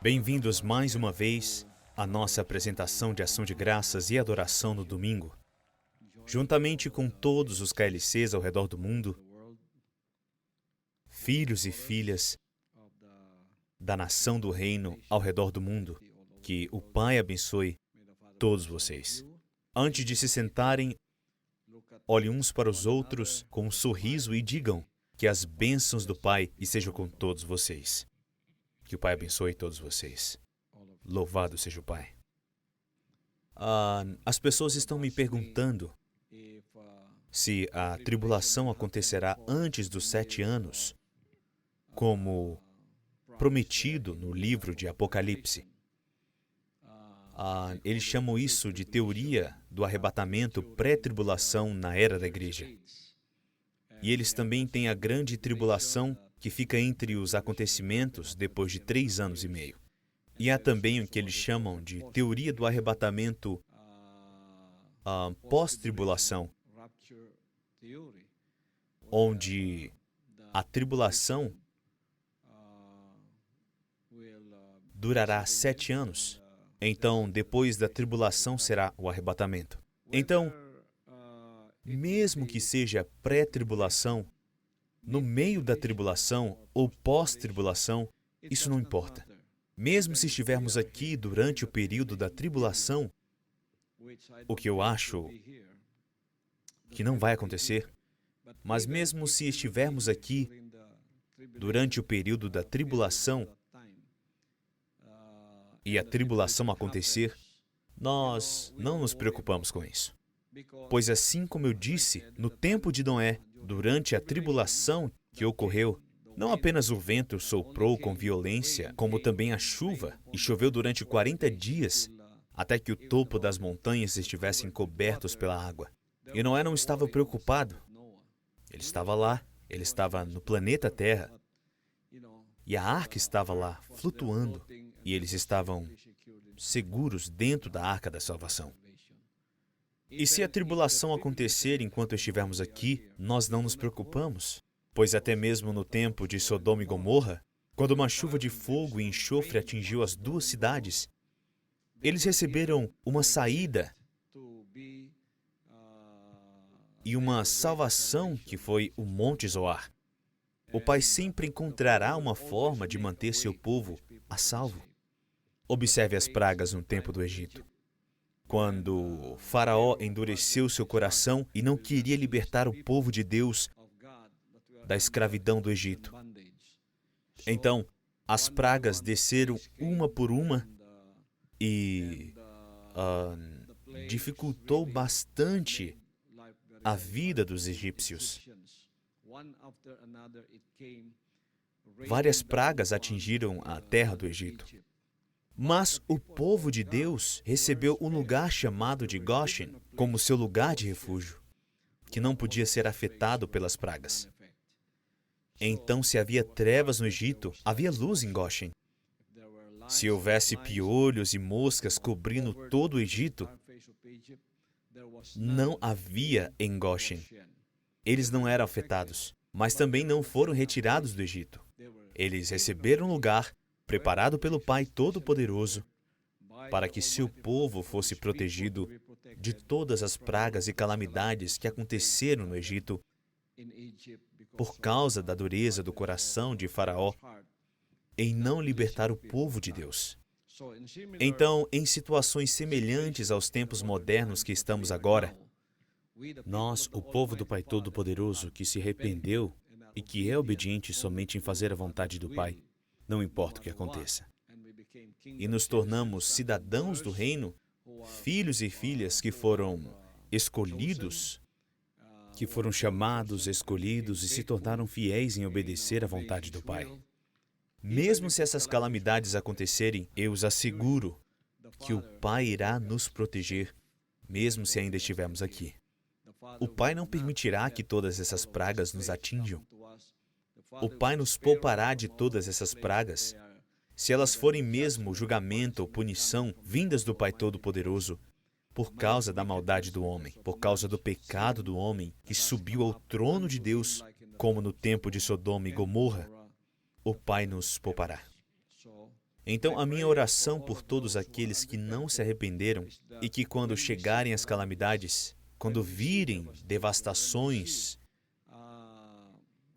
Bem-vindos mais uma vez à nossa apresentação de ação de graças e adoração no domingo. Juntamente com todos os KLCs ao redor do mundo, filhos e filhas da nação do reino ao redor do mundo, que o Pai abençoe todos vocês. Antes de se sentarem, olhem uns para os outros com um sorriso e digam que as bênçãos do Pai estejam com todos vocês. Que o Pai abençoe todos vocês. Louvado seja o Pai. As pessoas estão me perguntando se a tribulação acontecerá antes dos 7 anos, como prometido no livro de Apocalipse. Eles chamam isso de teoria do arrebatamento pré-tribulação na era da igreja. E eles também têm a grande tribulação que fica entre os acontecimentos depois de 3 anos e meio. E há também o que eles chamam de teoria do arrebatamento pós-tribulação, onde a tribulação durará 7 anos. Então, depois da tribulação será o arrebatamento. Então, mesmo que seja pré-tribulação, no meio da tribulação ou pós-tribulação, isso não importa. Mesmo se estivermos aqui durante o período da tribulação, o que eu acho que não vai acontecer, mas mesmo se estivermos aqui durante o período da tribulação e a tribulação acontecer, nós não nos preocupamos com isso. Pois assim como eu disse, no tempo de Noé, durante a tribulação que ocorreu, não apenas o vento soprou com violência, como também a chuva, e choveu durante 40 dias, até que o topo das montanhas estivessem cobertos pela água. E Noé não estava preocupado. Ele estava lá, ele estava no planeta Terra, e a arca estava lá, flutuando, e eles estavam seguros dentro da arca da salvação. E se a tribulação acontecer enquanto estivermos aqui, nós não nos preocupamos, pois até mesmo no tempo de Sodoma e Gomorra, quando uma chuva de fogo e enxofre atingiu as 2 cidades, eles receberam uma saída e uma salvação que foi o Monte Zoar. O Pai sempre encontrará uma forma de manter seu povo a salvo. Observe as pragas no tempo do Egito. Quando Faraó endureceu seu coração e não queria libertar o povo de Deus da escravidão do Egito. Então, as pragas desceram uma por uma e dificultou bastante a vida dos egípcios. Várias pragas atingiram a terra do Egito. Mas o povo de Deus recebeu um lugar chamado de Goshen como seu lugar de refúgio, que não podia ser afetado pelas pragas. Então, se havia trevas no Egito, havia luz em Goshen. Se houvesse piolhos e moscas cobrindo todo o Egito, não havia em Goshen. Eles não eram afetados, mas também não foram retirados do Egito. Eles receberam um lugar preparado pelo Pai Todo-Poderoso para que seu povo fosse protegido de todas as pragas e calamidades que aconteceram no Egito por causa da dureza do coração de Faraó em não libertar o povo de Deus. Então, em situações semelhantes aos tempos modernos que estamos agora, nós, o povo do Pai Todo-Poderoso, que se arrependeu e que é obediente somente em fazer a vontade do Pai, não importa o que aconteça, e nos tornamos cidadãos do reino, filhos e filhas que foram escolhidos, que foram chamados, escolhidos e se tornaram fiéis em obedecer à vontade do Pai. Mesmo se essas calamidades acontecerem, eu os asseguro que o Pai irá nos proteger, mesmo se ainda estivermos aqui. O Pai não permitirá que todas essas pragas nos atinjam. O Pai nos poupará de todas essas pragas, se elas forem mesmo julgamento ou punição vindas do Pai Todo-Poderoso, por causa da maldade do homem, por causa do pecado do homem que subiu ao trono de Deus, como no tempo de Sodoma e Gomorra, o Pai nos poupará. Então, a minha oração por todos aqueles que não se arrependeram e que, quando chegarem as calamidades, quando virem devastações,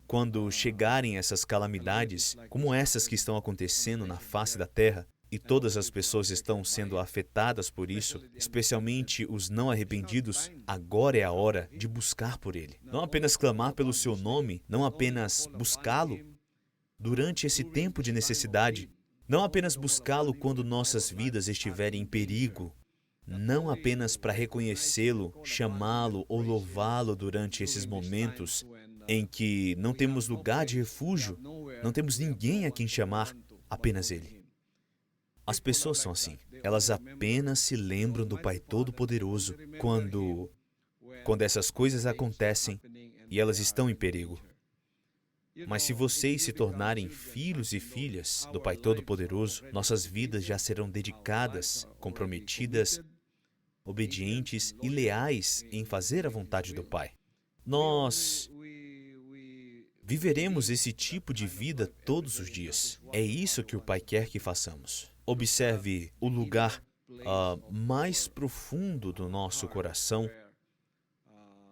quando chegarem essas calamidades, como essas que estão acontecendo na face da terra, e todas as pessoas estão sendo afetadas por isso, especialmente os não arrependidos, agora é a hora de buscar por Ele. Não apenas clamar pelo seu nome, não apenas buscá-lo durante esse tempo de necessidade, não apenas buscá-lo quando nossas vidas estiverem em perigo, não apenas para reconhecê-lo, chamá-lo ou louvá-lo durante esses momentos em que não temos lugar de refúgio, não temos ninguém a quem chamar, apenas Ele. As pessoas são assim. Elas apenas se lembram do Pai Todo-Poderoso quando essas coisas acontecem e elas estão em perigo. Mas se vocês se tornarem filhos e filhas do Pai Todo-Poderoso, nossas vidas já serão dedicadas, comprometidas, obedientes e leais em fazer a vontade do Pai. Nós viveremos esse tipo de vida todos os dias. É isso que o Pai quer que façamos. Observe o lugar mais profundo do nosso coração,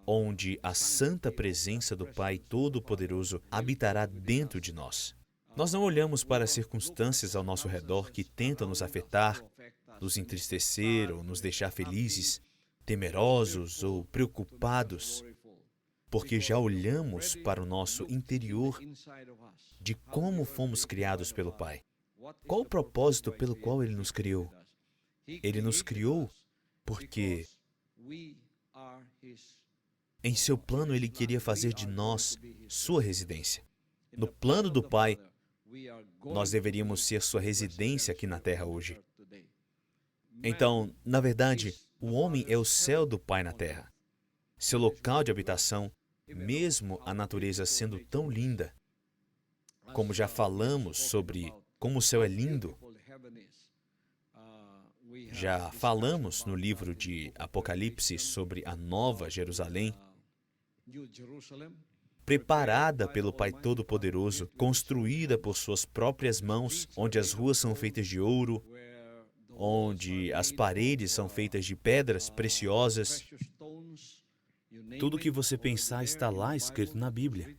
onde a santa presença do Pai Todo-Poderoso habitará dentro de nós. Nós não olhamos para as circunstâncias ao nosso redor que tentam nos afetar, nos entristecer ou nos deixar felizes, temerosos ou preocupados, porque já olhamos para o nosso interior de como fomos criados pelo Pai. Qual o propósito pelo qual Ele nos criou? Ele nos criou porque, em seu plano, Ele queria fazer de nós sua residência. No plano do Pai, nós deveríamos ser sua residência aqui na Terra hoje. Então, na verdade, o homem é o céu do Pai na Terra. Seu local de habitação, mesmo a natureza sendo tão linda, como já falamos sobre como o céu é lindo, já falamos no livro de Apocalipse sobre a Nova Jerusalém, preparada pelo Pai Todo-Poderoso, construída por suas próprias mãos, onde as ruas são feitas de ouro, onde as paredes são feitas de pedras preciosas. Tudo o que você pensar está lá escrito na Bíblia.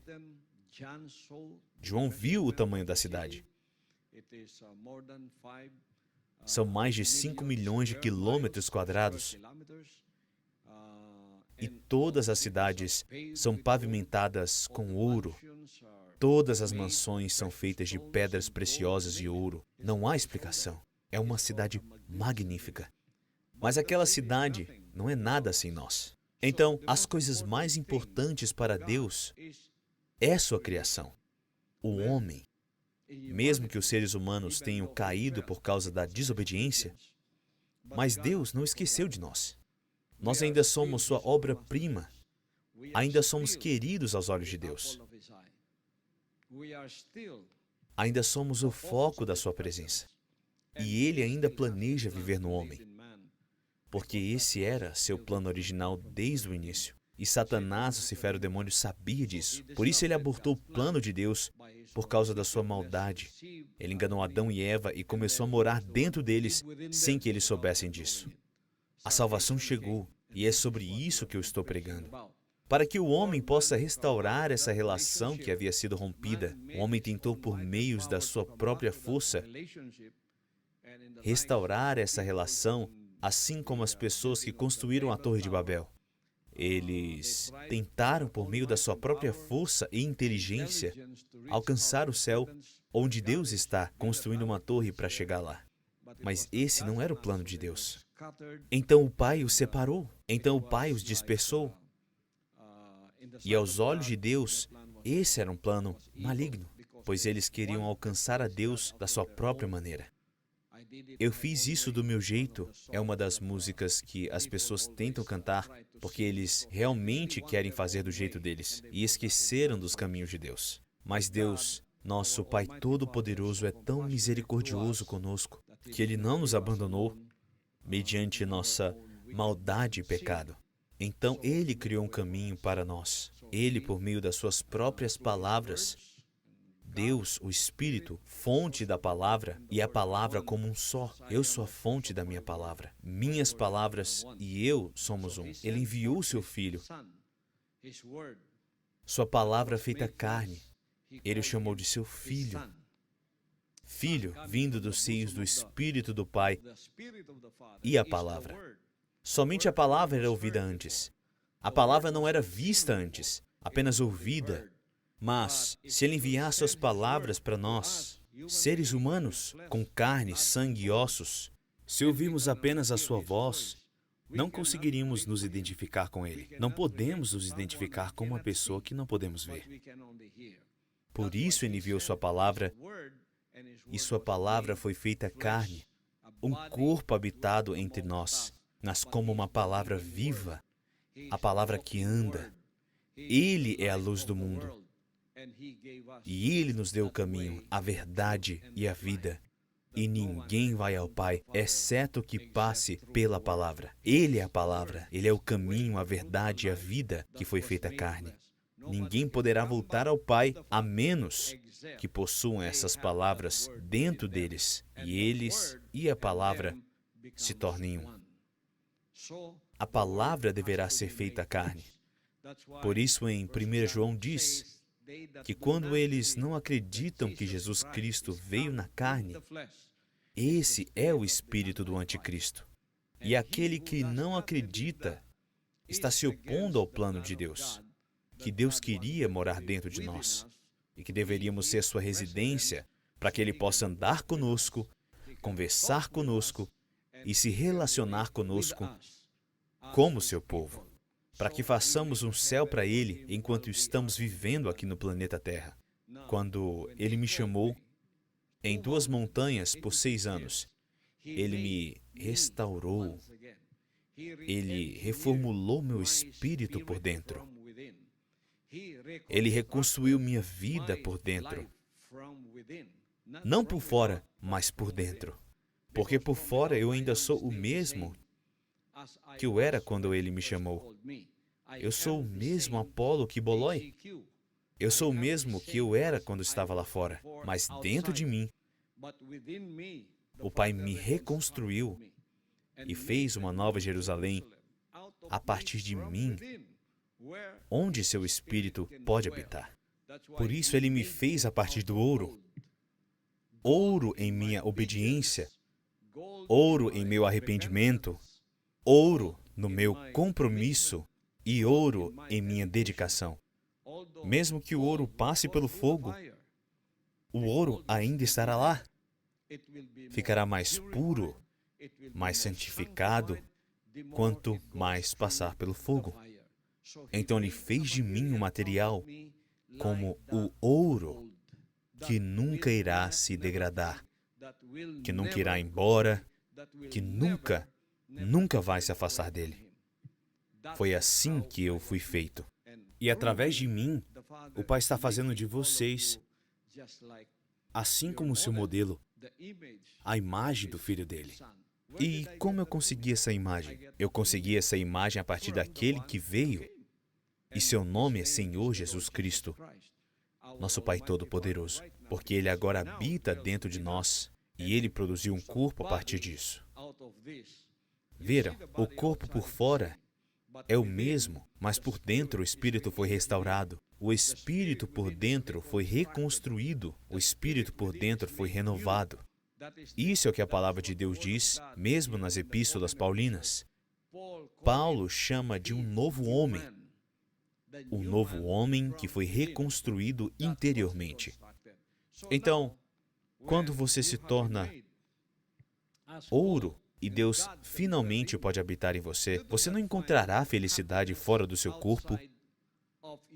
João viu o tamanho da cidade. São mais de 5 milhões de quilômetros quadrados. E todas as cidades são pavimentadas com ouro. Todas as mansões são feitas de pedras preciosas e ouro. Não há explicação. É uma cidade magnífica. Mas aquela cidade não é nada sem nós. Então, as coisas mais importantes para Deus é sua criação. O homem, mesmo que os seres humanos tenham caído por causa da desobediência, mas Deus não esqueceu de nós. Nós ainda somos sua obra-prima. Ainda somos queridos aos olhos de Deus. Ainda somos o foco da sua presença. E Ele ainda planeja viver no homem, porque esse era seu plano original desde o início. E Satanás, Lucifer, o demônio, sabia disso. Por isso ele abortou o plano de Deus por causa da sua maldade. Ele enganou Adão e Eva e começou a morar dentro deles sem que eles soubessem disso. A salvação chegou, e é sobre isso que eu estou pregando. Para que o homem possa restaurar essa relação que havia sido rompida, o homem tentou, por meios da sua própria força, restaurar essa relação, assim como as pessoas que construíram a Torre de Babel. Eles tentaram, por meio da sua própria força e inteligência, alcançar o céu, onde Deus está, construindo uma torre para chegar lá. Mas esse não era o plano de Deus. Então o Pai os separou. Então o Pai os dispersou. E aos olhos de Deus, esse era um plano maligno, pois eles queriam alcançar a Deus da sua própria maneira. Eu fiz isso do meu jeito é uma das músicas que as pessoas tentam cantar porque eles realmente querem fazer do jeito deles e esqueceram dos caminhos de Deus. Mas Deus, nosso Pai Todo-Poderoso, é tão misericordioso conosco que Ele não nos abandonou mediante nossa maldade e pecado. Então Ele criou um caminho para nós. Ele, por meio das suas próprias palavras, Deus, o Espírito, fonte da palavra, e a palavra como um só. Eu sou a fonte da minha palavra. Minhas palavras e eu somos um. Ele enviou o seu Filho. Sua palavra feita carne. Ele o chamou de seu Filho. Filho, vindo dos seios do Espírito do Pai e a palavra. Somente a palavra era ouvida antes. A palavra não era vista antes, apenas ouvida. Mas, se Ele enviar suas palavras para nós, seres humanos, com carne, sangue e ossos, se ouvirmos apenas a sua voz, não conseguiríamos nos identificar com Ele. Não podemos nos identificar com uma pessoa que não podemos ver. Por isso Ele enviou sua palavra, e sua palavra foi feita carne, um corpo habitado entre nós, mas como uma palavra viva, a palavra que anda. Ele é a luz do mundo. E Ele nos deu o caminho, a verdade e a vida. E ninguém vai ao Pai, exceto que passe pela palavra. Ele é a palavra, Ele é o caminho, a verdade e a vida que foi feita carne. Ninguém poderá voltar ao Pai a menos que possuam essas palavras dentro deles, e eles e a palavra se tornem um. A palavra deverá ser feita carne. Por isso, em 1 João diz que quando eles não acreditam que Jesus Cristo veio na carne, esse é o espírito do anticristo. E aquele que não acredita está se opondo ao plano de Deus, que Deus queria morar dentro de nós e que deveríamos ser sua residência para que Ele possa andar conosco, conversar conosco e se relacionar conosco como seu povo, para que façamos um céu para Ele enquanto estamos vivendo aqui no planeta Terra. Quando Ele me chamou em 2 montanhas por 6 anos, Ele me restaurou, Ele reformulou meu espírito por dentro. Ele reconstruiu minha vida por dentro. Não por fora, mas por dentro. Porque por fora eu ainda sou o mesmo que eu era quando Ele me chamou. Eu sou o mesmo Apolo que Bolói. Eu sou o mesmo que eu era quando estava lá fora. Mas dentro de mim, o Pai me reconstruiu e fez uma nova Jerusalém a partir de mim, onde seu Espírito pode habitar. Por isso Ele me fez a partir do ouro. Ouro em minha obediência, ouro em meu arrependimento, ouro no meu compromisso e ouro em minha dedicação. Mesmo que o ouro passe pelo fogo, o ouro ainda estará lá. Ficará mais puro, mais santificado, quanto mais passar pelo fogo. Então Ele fez de mim um material como o ouro, que nunca irá se degradar, que nunca irá embora, que nunca vai se afastar dele. Foi assim que eu fui feito. E através de mim, o Pai está fazendo de vocês, assim como o seu modelo, a imagem do Filho dele. E como eu consegui essa imagem? Eu consegui essa imagem a partir daquele que veio, e seu nome é Senhor Jesus Cristo, nosso Pai Todo-Poderoso, porque Ele agora habita dentro de nós, e Ele produziu um corpo a partir disso. Viram? O corpo por fora é o mesmo, mas por dentro o Espírito foi restaurado. O Espírito por dentro foi reconstruído. O Espírito por dentro foi renovado. Isso é o que a palavra de Deus diz, mesmo nas epístolas paulinas. Paulo chama de um novo homem. Um novo homem que foi reconstruído interiormente. Então, quando você se torna ouro e Deus finalmente pode habitar em você, você não encontrará felicidade fora do seu corpo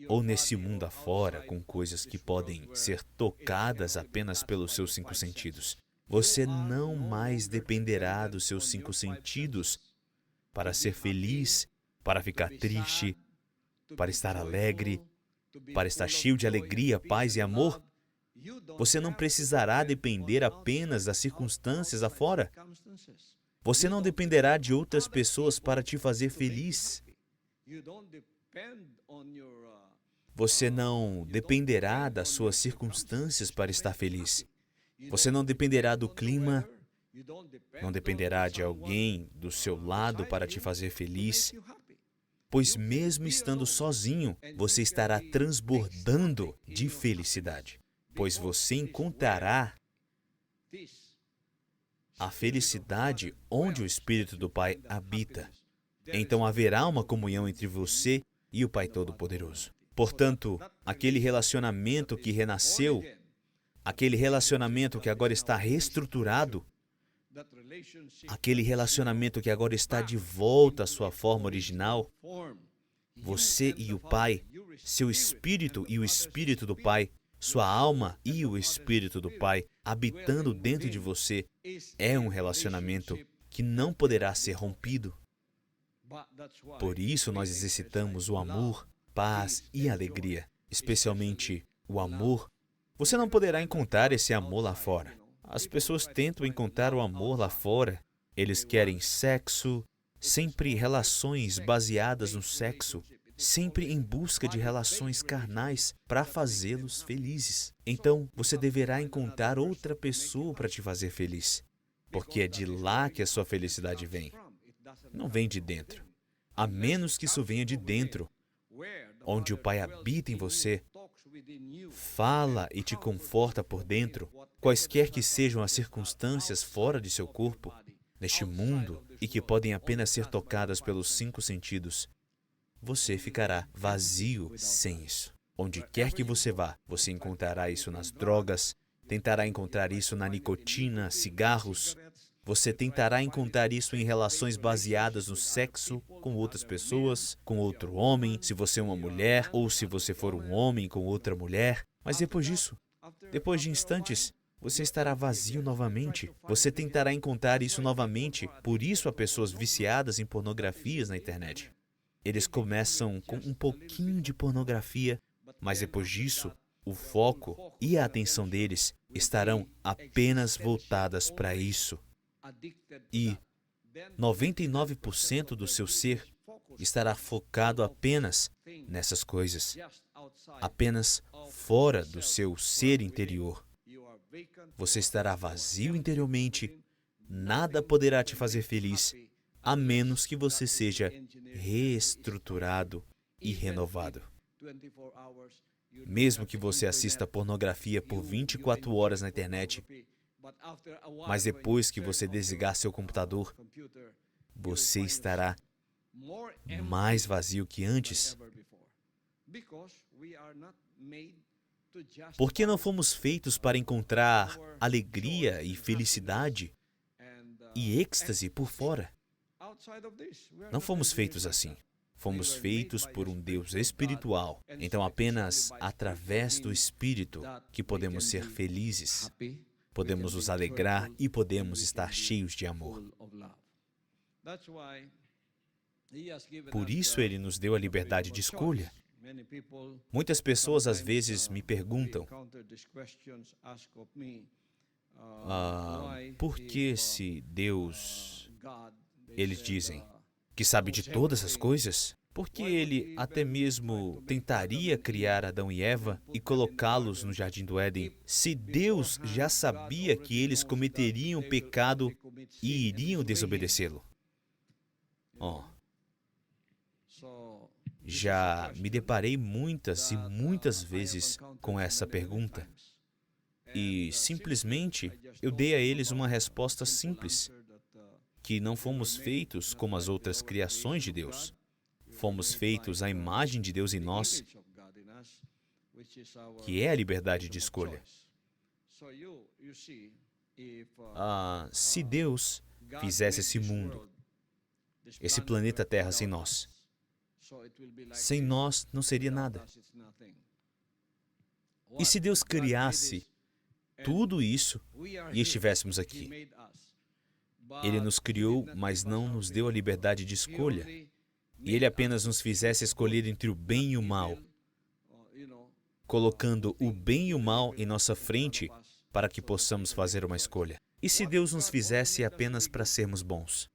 ou nesse mundo afora com coisas que podem ser tocadas apenas pelos seus 5 sentidos. Você não mais dependerá dos seus 5 sentidos para ser feliz, para ficar triste, para estar alegre, para estar cheio de alegria, paz e amor. Você não precisará depender apenas das circunstâncias afora. Você não dependerá de outras pessoas para te fazer feliz. Você não dependerá das suas circunstâncias para estar feliz. Você não dependerá do clima, não dependerá de alguém do seu lado para te fazer feliz, pois mesmo estando sozinho, você estará transbordando de felicidade, pois você encontrará a felicidade onde o Espírito do Pai habita. Então haverá uma comunhão entre você e o Pai Todo-Poderoso. Portanto, aquele relacionamento que renasceu, aquele relacionamento que agora está reestruturado, aquele relacionamento que agora está de volta à sua forma original, você e o Pai, seu espírito e o Espírito do Pai, sua alma e o Espírito do Pai, habitando dentro de você, é um relacionamento que não poderá ser rompido. Por isso nós exercitamos o amor, paz e alegria, especialmente o amor. Você não poderá encontrar esse amor lá fora. As pessoas tentam encontrar o amor lá fora. Eles querem sexo, sempre relações baseadas no sexo, sempre em busca de relações carnais para fazê-los felizes. Então, você deverá encontrar outra pessoa para te fazer feliz, porque é de lá que a sua felicidade vem. Não vem de dentro. A menos que isso venha de dentro, onde o Pai habita em você, fala e te conforta por dentro, quaisquer que sejam as circunstâncias fora de seu corpo, neste mundo, e que podem apenas ser tocadas pelos 5 sentidos, você ficará vazio sem isso. Onde quer que você vá, você encontrará isso nas drogas, tentará encontrar isso na nicotina, cigarros. Você tentará encontrar isso em relações baseadas no sexo, com outras pessoas, com outro homem, se você é uma mulher, ou se você for um homem com outra mulher. Mas depois disso, depois de instantes, você estará vazio novamente. Você tentará encontrar isso novamente. Por isso há pessoas viciadas em pornografias na internet. Eles começam com um pouquinho de pornografia, mas depois disso, o foco e a atenção deles estarão apenas voltadas para isso. E 99% do seu ser estará focado apenas nessas coisas, apenas fora do seu ser interior. Você estará vazio interiormente, nada poderá te fazer feliz, a menos que você seja reestruturado e renovado. Mesmo que você assista pornografia por 24 horas na internet, mas depois que você desligar seu computador, você estará mais vazio que antes. Porque não fomos feitos para encontrar alegria e felicidade e êxtase por fora. Não fomos feitos assim. Fomos feitos por um Deus espiritual. Então, apenas através do Espírito que podemos ser felizes, podemos nos alegrar e podemos estar cheios de amor. Por isso, Ele nos deu a liberdade de escolha. Muitas pessoas às vezes me perguntam, por que se Deus, eles dizem, que sabe de todas as coisas, por que Ele até mesmo tentaria criar Adão e Eva e colocá-los no Jardim do Éden, se Deus já sabia que eles cometeriam pecado e iriam desobedecê-lo? Já me deparei muitas e muitas vezes com essa pergunta. E simplesmente eu dei a eles uma resposta simples, que não fomos feitos como as outras criações de Deus. Fomos feitos à imagem de Deus em nós, que é a liberdade de escolha. Se Deus fizesse esse mundo, esse planeta Terra sem nós não seria nada. E se Deus criasse tudo isso e estivéssemos aqui? Ele nos criou, mas não nos deu a liberdade de escolha. E Ele apenas nos fizesse escolher entre o bem e o mal, colocando o bem e o mal em nossa frente para que possamos fazer uma escolha. E se Deus nos fizesse apenas para sermos bons?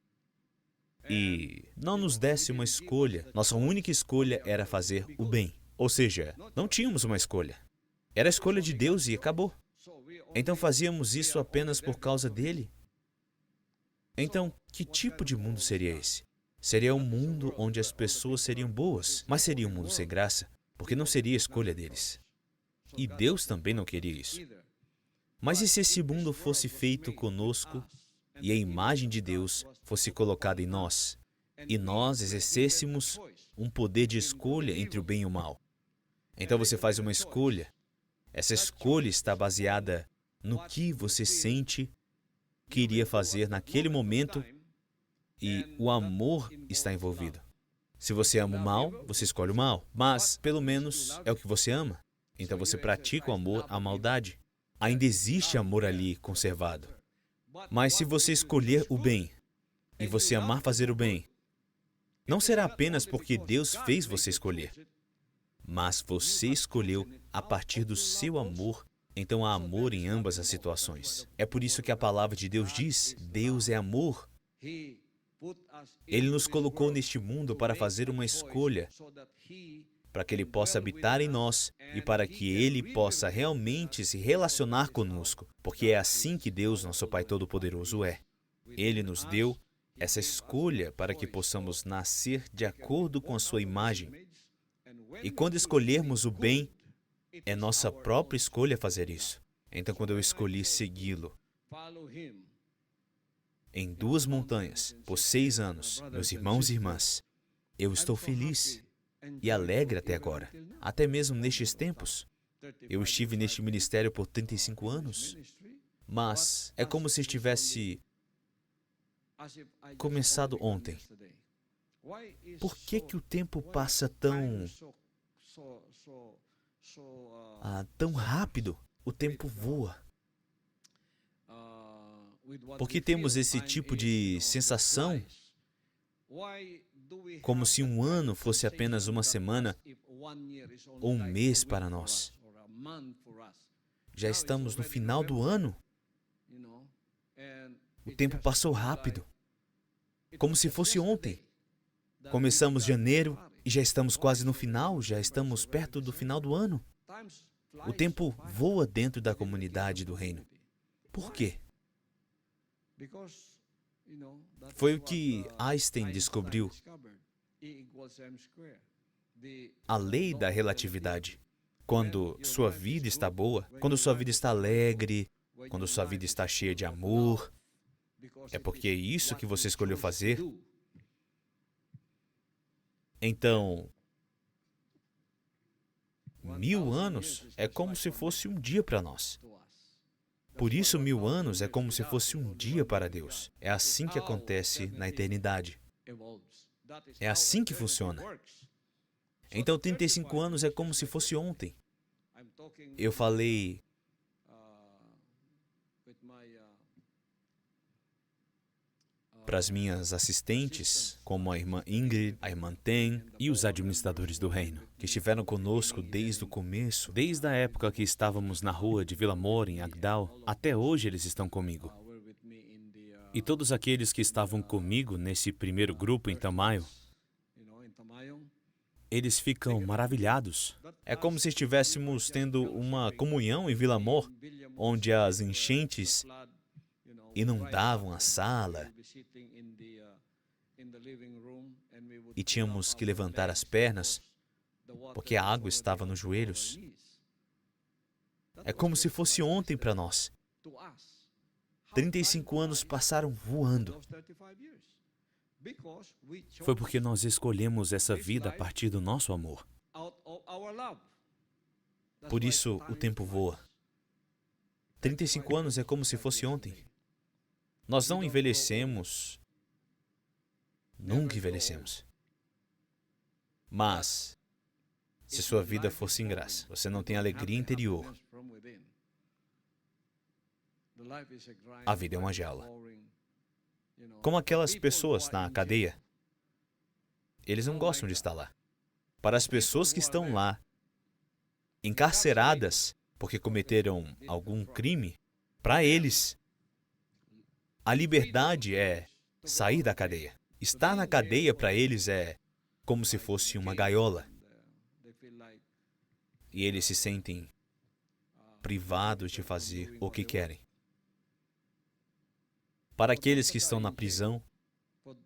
E não nos desse uma escolha, nossa única escolha era fazer o bem. Ou seja, não tínhamos uma escolha. Era a escolha de Deus e acabou. Então fazíamos isso apenas por causa dele? Então, que tipo de mundo seria esse? Seria um mundo onde as pessoas seriam boas, mas seria um mundo sem graça, porque não seria a escolha deles. E Deus também não queria isso. Mas e se esse mundo fosse feito conosco e a imagem de Deus fosse colocada em nós, e nós exercêssemos um poder de escolha entre o bem e o mal? Então você faz uma escolha. Essa escolha está baseada no que você sente que iria fazer naquele momento e o amor está envolvido. Se você ama o mal, você escolhe o mal, mas pelo menos é o que você ama. Então você pratica o amor à maldade. Ainda existe amor ali conservado. Mas se você escolher o bem e você amar fazer o bem, não será apenas porque Deus fez você escolher, mas você escolheu a partir do seu amor. Então há amor em ambas as situações. É por isso que a palavra de Deus diz: Deus é amor. Ele nos colocou neste mundo para fazer uma escolha, para que Ele possa habitar em nós e para que Ele possa realmente se relacionar conosco, porque é assim que Deus, nosso Pai Todo-Poderoso, é. Ele nos deu essa escolha para que possamos nascer de acordo com a sua imagem. E quando escolhermos o bem, é nossa própria escolha fazer isso. Então, quando eu escolhi segui-lo em 2 montanhas por 6 anos, meus irmãos e irmãs, eu estou feliz e alegre até agora, até mesmo nestes tempos. Eu estive neste ministério por 35 anos, mas é como se estivesse começado ontem. Por que que o tempo passa tão rápido? O tempo voa. Por que temos esse tipo de sensação, como se um ano fosse apenas uma semana ou um mês para nós? Já estamos no final do ano. O tempo passou rápido, como se fosse ontem. Começamos janeiro e já estamos quase no final, já estamos perto do final do ano. O tempo voa dentro da comunidade do reino. Por quê? Foi o que Einstein descobriu. A lei da relatividade. Quando sua vida está boa, quando sua vida está alegre, quando sua vida está cheia de amor, é porque é isso que você escolheu fazer. Então, 1000 anos é como se fosse um dia para nós. Por isso, 1000 anos é como se fosse um dia para Deus. É assim que acontece na eternidade. É assim que funciona. Então, 35 anos é como se fosse ontem. Eu falei para as minhas assistentes, como a irmã Ingrid, a irmã Ten e os administradores do reino, que estiveram conosco desde o começo, desde a época que estávamos na rua de Vila Moura, em Agdal, até hoje eles estão comigo. E todos aqueles que estavam comigo nesse primeiro grupo em Tamayo, eles ficam maravilhados. É como se estivéssemos tendo uma comunhão em Vila Moura, onde as enchentes inundavam a sala e tínhamos que levantar as pernas porque a água estava nos joelhos. É como se fosse ontem para nós. 35 anos passaram voando. Foi porque nós escolhemos essa vida a partir do nosso amor. Por isso, o tempo voa. 35 anos é como se fosse ontem. Nós não envelhecemos, nunca envelhecemos. Mas, se sua vida for sem graça, você não tem alegria interior, a vida é uma jaula. Como aquelas pessoas na cadeia. Eles não gostam de estar lá. Para as pessoas que estão lá, encarceradas porque cometeram algum crime, para eles, a liberdade é sair da cadeia. Estar na cadeia para eles é como se fosse uma gaiola. e eles se sentem privados de fazer o que querem. Para aqueles que estão na prisão,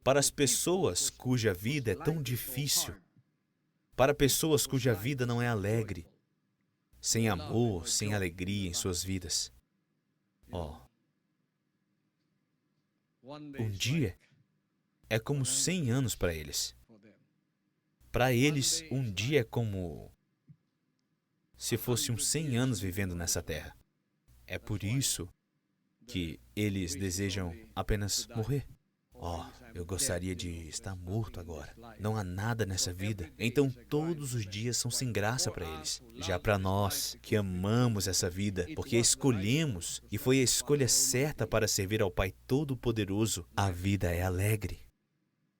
para as pessoas cuja vida é tão difícil, para pessoas cuja vida não é alegre, sem amor, sem alegria em suas vidas. Um dia é como 100 anos para eles. Para eles, um dia é como se fosse uns 100 anos vivendo nessa terra. É por isso que eles desejam apenas morrer. Eu gostaria de estar morto agora. Não há nada nessa vida. Então todos os dias são sem graça para eles. Já para nós, que amamos essa vida, porque a escolhemos e foi a escolha certa para servir ao Pai Todo-Poderoso, a vida é alegre.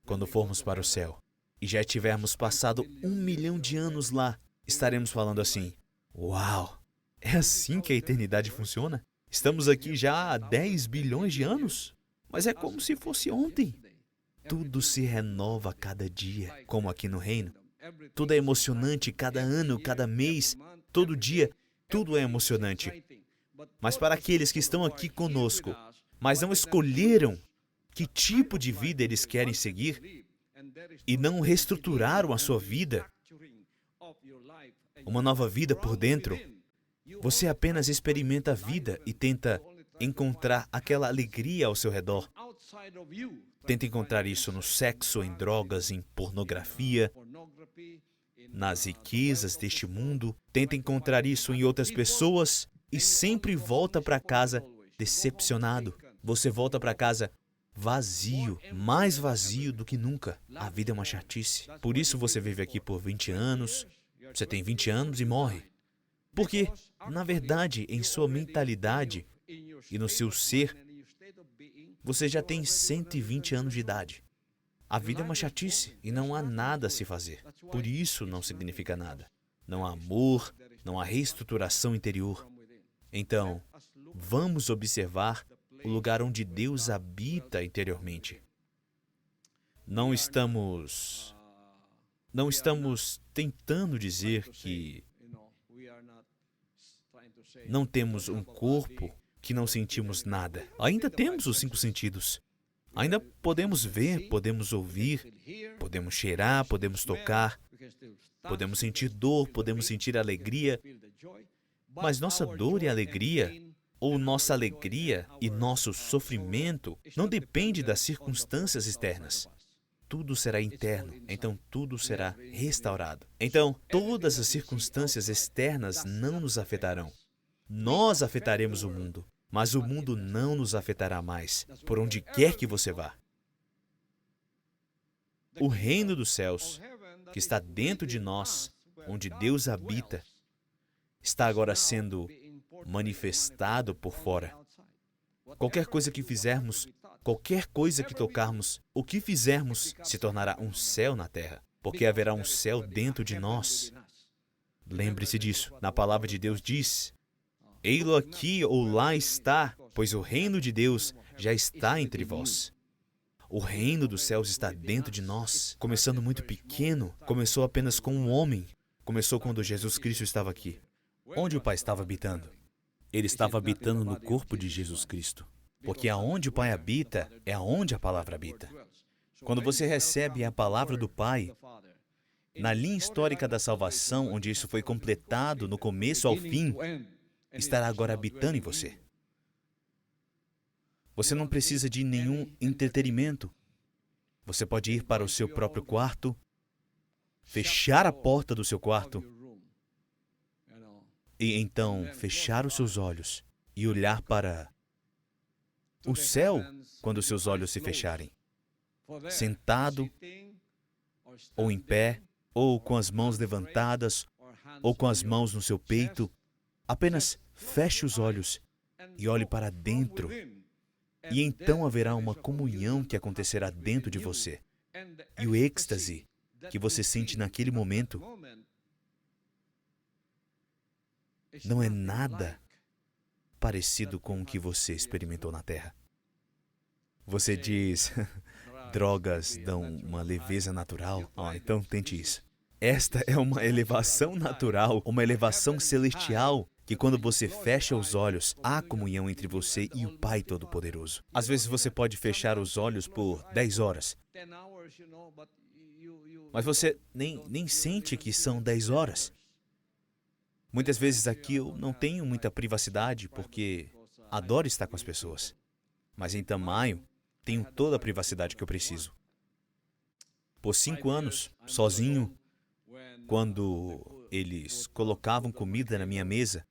Quando formos para o céu e já tivermos passado 1 milhão de anos lá, estaremos falando assim: uau, é assim que a eternidade funciona? Estamos aqui já há 10 bilhões de anos, mas é como se fosse ontem. Tudo se renova a cada dia, como aqui no reino. Tudo é emocionante cada ano, cada mês, todo dia, tudo é emocionante. Mas para aqueles que estão aqui conosco, mas não escolheram que tipo de vida eles querem seguir e não reestruturaram a sua vida, uma nova vida por dentro, você apenas experimenta a vida e tenta encontrar aquela alegria ao seu redor. Tenta encontrar isso no sexo, em drogas, em pornografia, nas riquezas deste mundo. Tenta encontrar isso em outras pessoas e sempre volta para casa decepcionado. Você volta para casa vazio, mais vazio do que nunca. A vida é uma chatice. Por isso você vive aqui por 20 anos, você tem 20 anos e morre. Porque, na verdade, em sua mentalidade e no seu ser, você já tem 120 anos de idade. A vida é uma chatice e não há nada a se fazer. Por isso não significa nada. Não há amor, não há reestruturação interior. Então, vamos observar o lugar onde Deus habita interiormente. Não estamos tentando dizer que não temos um corpo, que não sentimos nada. Ainda temos os 5 sentidos. Ainda podemos ver, podemos ouvir, podemos cheirar, podemos tocar, podemos sentir dor, podemos sentir alegria. Mas nossa dor e alegria, ou nossa alegria e nosso sofrimento, não depende das circunstâncias externas. Tudo será interno, então tudo será restaurado. Então, todas as circunstâncias externas não nos afetarão. Nós afetaremos o mundo, mas o mundo não nos afetará mais, por onde quer que você vá. O reino dos céus, que está dentro de nós, onde Deus habita, está agora sendo manifestado por fora. Qualquer coisa que fizermos, qualquer coisa que tocarmos, o que fizermos se tornará um céu na terra, porque haverá um céu dentro de nós. Lembre-se disso. Na palavra de Deus diz: ei-lo aqui ou lá está, pois o reino de Deus já está entre vós. O reino dos céus está dentro de nós, começando muito pequeno, começou apenas com um homem, começou quando Jesus Cristo estava aqui. Onde o Pai estava habitando? Ele estava habitando no corpo de Jesus Cristo, porque aonde o Pai habita, é aonde a palavra habita. Quando você recebe a palavra do Pai, na linha histórica da salvação, onde isso foi completado no começo ao fim, estará agora habitando em você. Você não precisa de nenhum entretenimento. Você pode ir para o seu próprio quarto, fechar a porta do seu quarto e então fechar os seus olhos e olhar para o céu quando os seus olhos se fecharem. Sentado, ou em pé, ou com as mãos levantadas, ou com as mãos no seu peito, apenas feche os olhos e olhe para dentro. E então haverá uma comunhão que acontecerá dentro de você. E o êxtase que você sente naquele momento não é nada parecido com o que você experimentou na Terra. Você diz, drogas dão uma leveza natural? Então tente isso. Esta é uma elevação natural, uma elevação celestial, que quando você fecha os olhos, há comunhão entre você e o Pai Todo-Poderoso. Às vezes você pode fechar os olhos por 10 horas, mas você nem sente que são 10 horas. Muitas vezes aqui eu não tenho muita privacidade porque adoro estar com as pessoas. Mas em Tamayo, tenho toda a privacidade que eu preciso. Por 5 anos, sozinho, quando eles colocavam comida na minha mesa,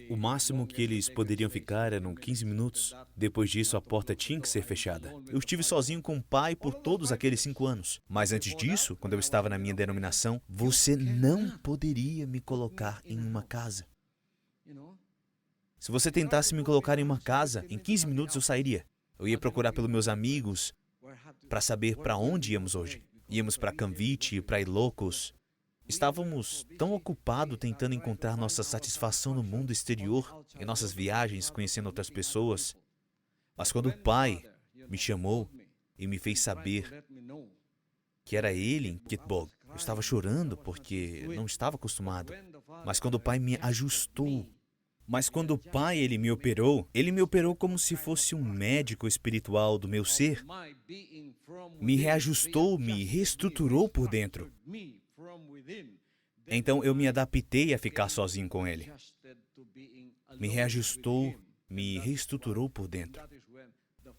o máximo que eles poderiam ficar eram 15 minutos. Depois disso, a porta tinha que ser fechada. Eu estive sozinho com o Pai por todos aqueles 5 anos. Mas antes disso, quando eu estava na minha denominação, você não poderia me colocar em uma casa. Se você tentasse me colocar em uma casa, em 15 minutos eu sairia. Eu ia procurar pelos meus amigos para saber para onde íamos hoje. Íamos para Canvite, para Ilocos. Estávamos tão ocupados tentando encontrar nossa satisfação no mundo exterior, em nossas viagens, conhecendo outras pessoas. Mas quando o Pai me chamou e me fez saber que era Ele em Kitbog, eu estava chorando porque não estava acostumado. Mas quando o Pai me ajustou, ele me operou como se fosse um médico espiritual do meu ser. Me reajustou, me reestruturou por dentro. Então eu me adaptei a ficar sozinho com Ele. Me reajustou, me reestruturou por dentro.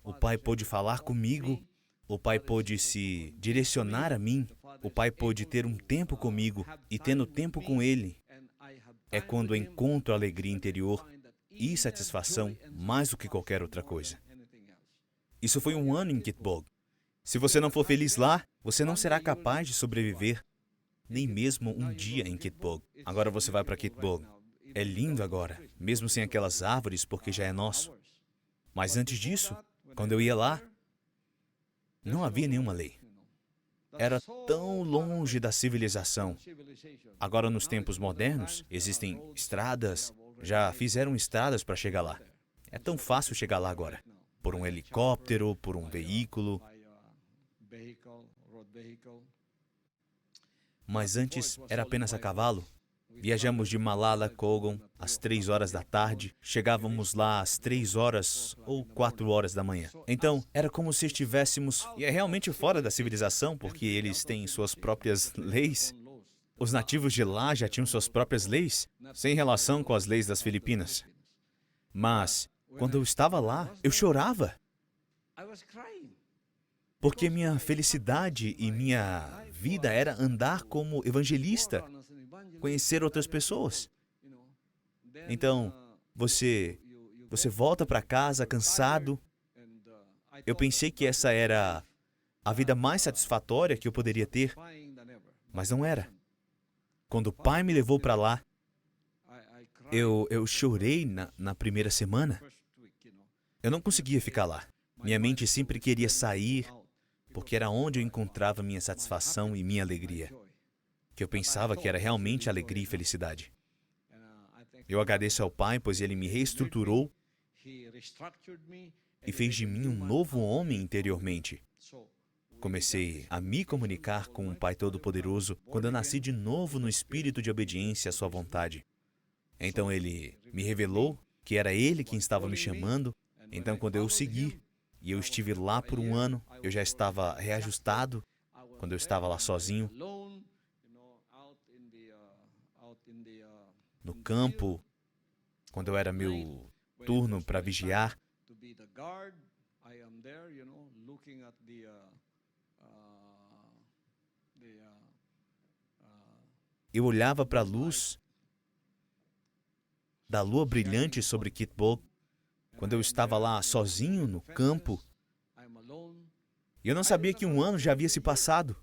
O Pai pôde falar comigo, o Pai pôde se direcionar a mim, o Pai pôde ter um tempo comigo, e tendo tempo com Ele, é quando encontro alegria interior e satisfação mais do que qualquer outra coisa. Isso foi um ano em Kitbog. Se você não for feliz lá, você não será capaz de sobreviver nem mesmo um dia em Kitbog. Agora você vai para Kitbog. É lindo agora, mesmo sem aquelas árvores, porque já é nosso. Mas antes disso, quando eu ia lá, não havia nenhuma lei. Era tão longe da civilização. Agora, nos tempos modernos, existem estradas, já fizeram estradas para chegar lá. É tão fácil chegar lá agora. Por um helicóptero, por um veículo. Mas antes era apenas a cavalo. Viajamos de Malala Kogon às 3 horas da tarde, chegávamos lá às 3 horas ou 4 horas da manhã. Então, era como se estivéssemos, e é realmente fora da civilização, porque eles têm suas próprias leis. Os nativos de lá já tinham suas próprias leis, sem relação com as leis das Filipinas. Mas, quando eu estava lá, eu chorava. Porque minha felicidade e minha vida era andar como evangelista, conhecer outras pessoas. Então, você volta para casa cansado. Eu pensei que essa era a vida mais satisfatória que eu poderia ter, mas não era. Quando o Pai me levou para lá, eu chorei na primeira semana. Eu não conseguia ficar lá. Minha mente sempre queria sair, porque era onde eu encontrava minha satisfação e minha alegria, que eu pensava que era realmente alegria e felicidade. Eu agradeço ao Pai, pois Ele me reestruturou e fez de mim um novo homem interiormente. Comecei a me comunicar com o Pai Todo-Poderoso quando eu nasci de novo no espírito de obediência à sua vontade. Então Ele me revelou que era Ele quem estava me chamando. Então, quando eu o segui, e eu estive lá por um ano, eu já estava reajustado, quando eu estava lá sozinho, no campo, quando era meu turno para vigiar. Eu olhava para a luz da lua brilhante sobre Kitbog, quando eu estava lá sozinho no campo. E eu não sabia que um ano já havia se passado,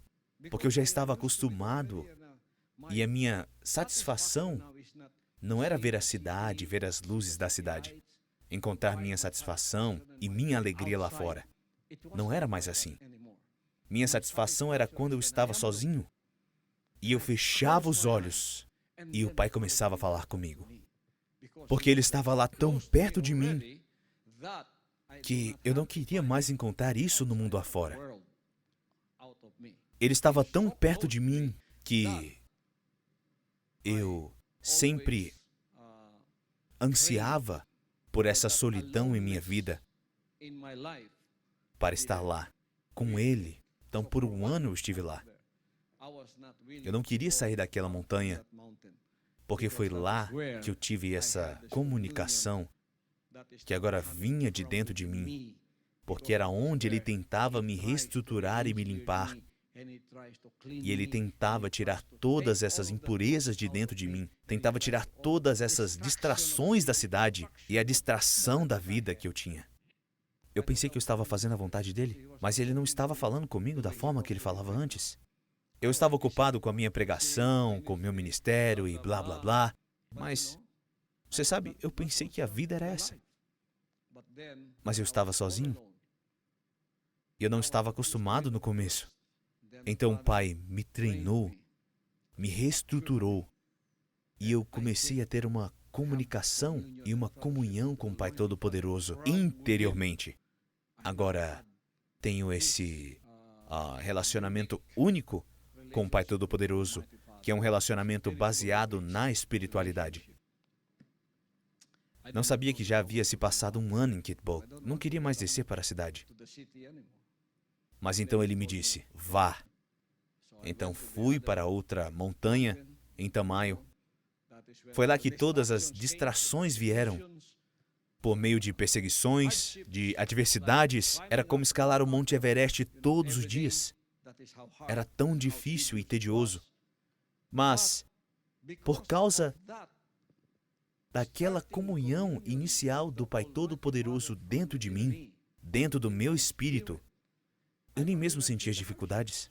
porque eu já estava acostumado. E a minha satisfação não era ver a cidade, ver as luzes da cidade, encontrar minha satisfação e minha alegria lá fora. Não era mais assim. Minha satisfação era quando eu estava sozinho e eu fechava os olhos e o Pai começava a falar comigo. Porque Ele estava lá tão perto de mim que eu não queria mais encontrar isso no mundo afora. Ele estava tão perto de mim que Eu sempre ansiava por essa solidão em minha vida para estar lá, com Ele. Então, por um ano eu estive lá. Eu não queria sair daquela montanha, porque foi lá que eu tive essa comunicação que agora vinha de dentro de mim, porque era onde Ele tentava me reestruturar e me limpar. E Ele tentava tirar todas essas impurezas de dentro de mim, tentava tirar todas essas distrações da cidade e a distração da vida que eu tinha. Eu pensei que eu estava fazendo a vontade dele, mas Ele não estava falando comigo da forma que Ele falava antes. Eu estava ocupado com a minha pregação, com o meu ministério e blá blá blá, mas, você sabe, eu pensei que a vida era essa. Mas eu estava sozinho. E eu não estava acostumado no começo. Então o Pai me treinou, me reestruturou, e eu comecei a ter uma comunicação e uma comunhão com o Pai Todo-Poderoso interiormente. Agora, tenho esse relacionamento único com o Pai Todo-Poderoso, que é um relacionamento baseado na espiritualidade. Não sabia que já havia se passado um ano em Kitbo. Não queria mais descer para a cidade. Mas então Ele me disse, vá. Então fui para outra montanha, em Tamayo. Foi lá que todas as distrações vieram. Por meio de perseguições, de adversidades, era como escalar o Monte Everest todos os dias. Era tão difícil e tedioso. Mas, por causa daquela comunhão inicial do Pai Todo-Poderoso dentro de mim, dentro do meu espírito, eu nem mesmo sentia as dificuldades.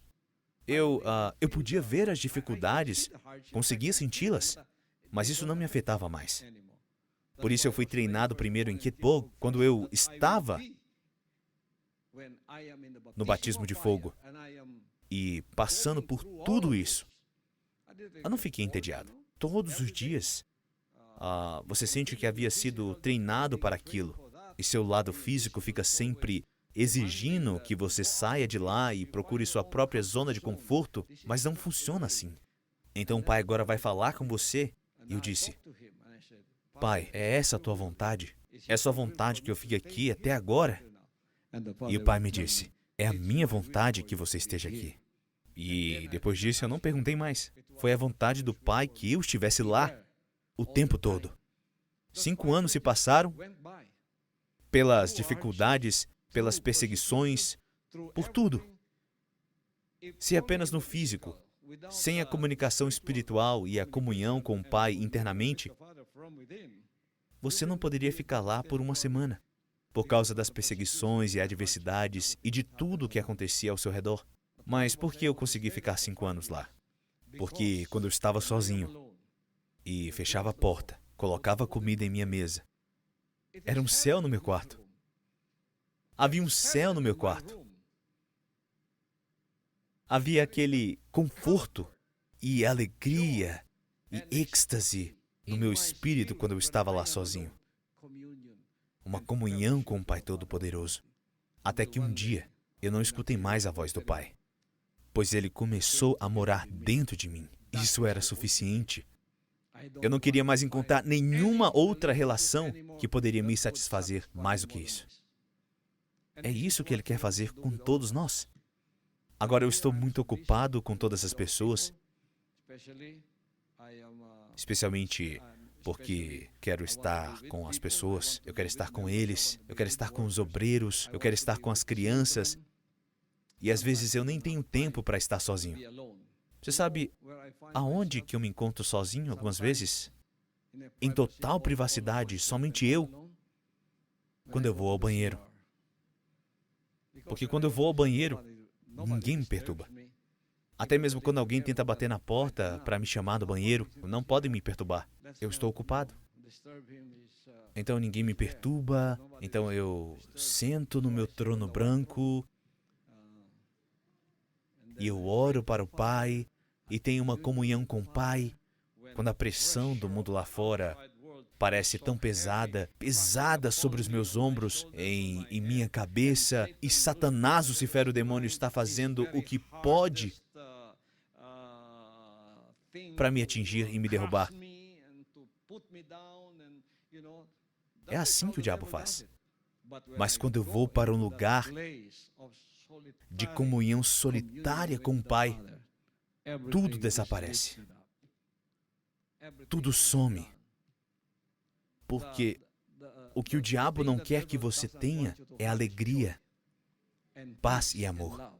Eu podia ver as dificuldades, conseguia senti-las, mas isso não me afetava mais. Por isso eu fui treinado primeiro em Kitbo, quando eu estava no batismo de fogo e passando por tudo isso. Eu não fiquei entediado. Todos os dias, você sente que havia sido treinado para aquilo, e seu lado físico fica sempre exigindo que você saia de lá e procure sua própria zona de conforto, mas não funciona assim. Então o Pai agora vai falar com você. E eu disse, Pai, é essa a tua vontade? É a sua vontade que eu fique aqui até agora? E o Pai me disse, é a minha vontade que você esteja aqui. E depois disso eu não perguntei mais. Foi a vontade do Pai que eu estivesse lá o tempo todo. 5 anos se passaram pelas dificuldades, pelas perseguições, por tudo. Se apenas no físico, sem a comunicação espiritual e a comunhão com o Pai internamente, você não poderia ficar lá por uma semana, por causa das perseguições e adversidades e de tudo o que acontecia ao seu redor. Mas por que eu consegui ficar 5 anos lá? Porque quando eu estava sozinho e fechava a porta, colocava comida em minha mesa, era um céu no meu quarto. Havia um céu no meu quarto. Havia aquele conforto e alegria e êxtase no meu espírito quando eu estava lá sozinho. Uma comunhão com o Pai Todo-Poderoso. Até que um dia eu não escutei mais a voz do Pai, pois Ele começou a morar dentro de mim. Isso era suficiente. Eu não queria mais encontrar nenhuma outra relação que poderia me satisfazer mais do que isso. É isso que Ele quer fazer com todos nós. Agora eu estou muito ocupado com todas as pessoas, especialmente porque quero estar com as pessoas, eu quero estar com eles, eu quero estar com os obreiros, eu quero estar com as crianças. E às vezes eu nem tenho tempo para estar sozinho. Você sabe aonde que eu me encontro sozinho algumas vezes? Em total privacidade, somente eu, quando eu vou ao banheiro. Porque quando eu vou ao banheiro, ninguém me perturba. Até mesmo quando alguém tenta bater na porta para me chamar do banheiro, não podem me perturbar. Eu estou ocupado. Então ninguém me perturba, então eu sento no meu trono branco e eu oro para o Pai e tenho uma comunhão com o Pai. Quando a pressão do mundo lá fora parece tão pesada sobre os meus ombros, em minha cabeça, e Satanás, Lucifer, o demônio, está fazendo o que pode para me atingir e me derrubar. É assim que o diabo faz. Mas quando eu vou para um lugar de comunhão solitária com o Pai, tudo desaparece. Tudo some. Porque o que o diabo não quer que você tenha é alegria, paz e amor.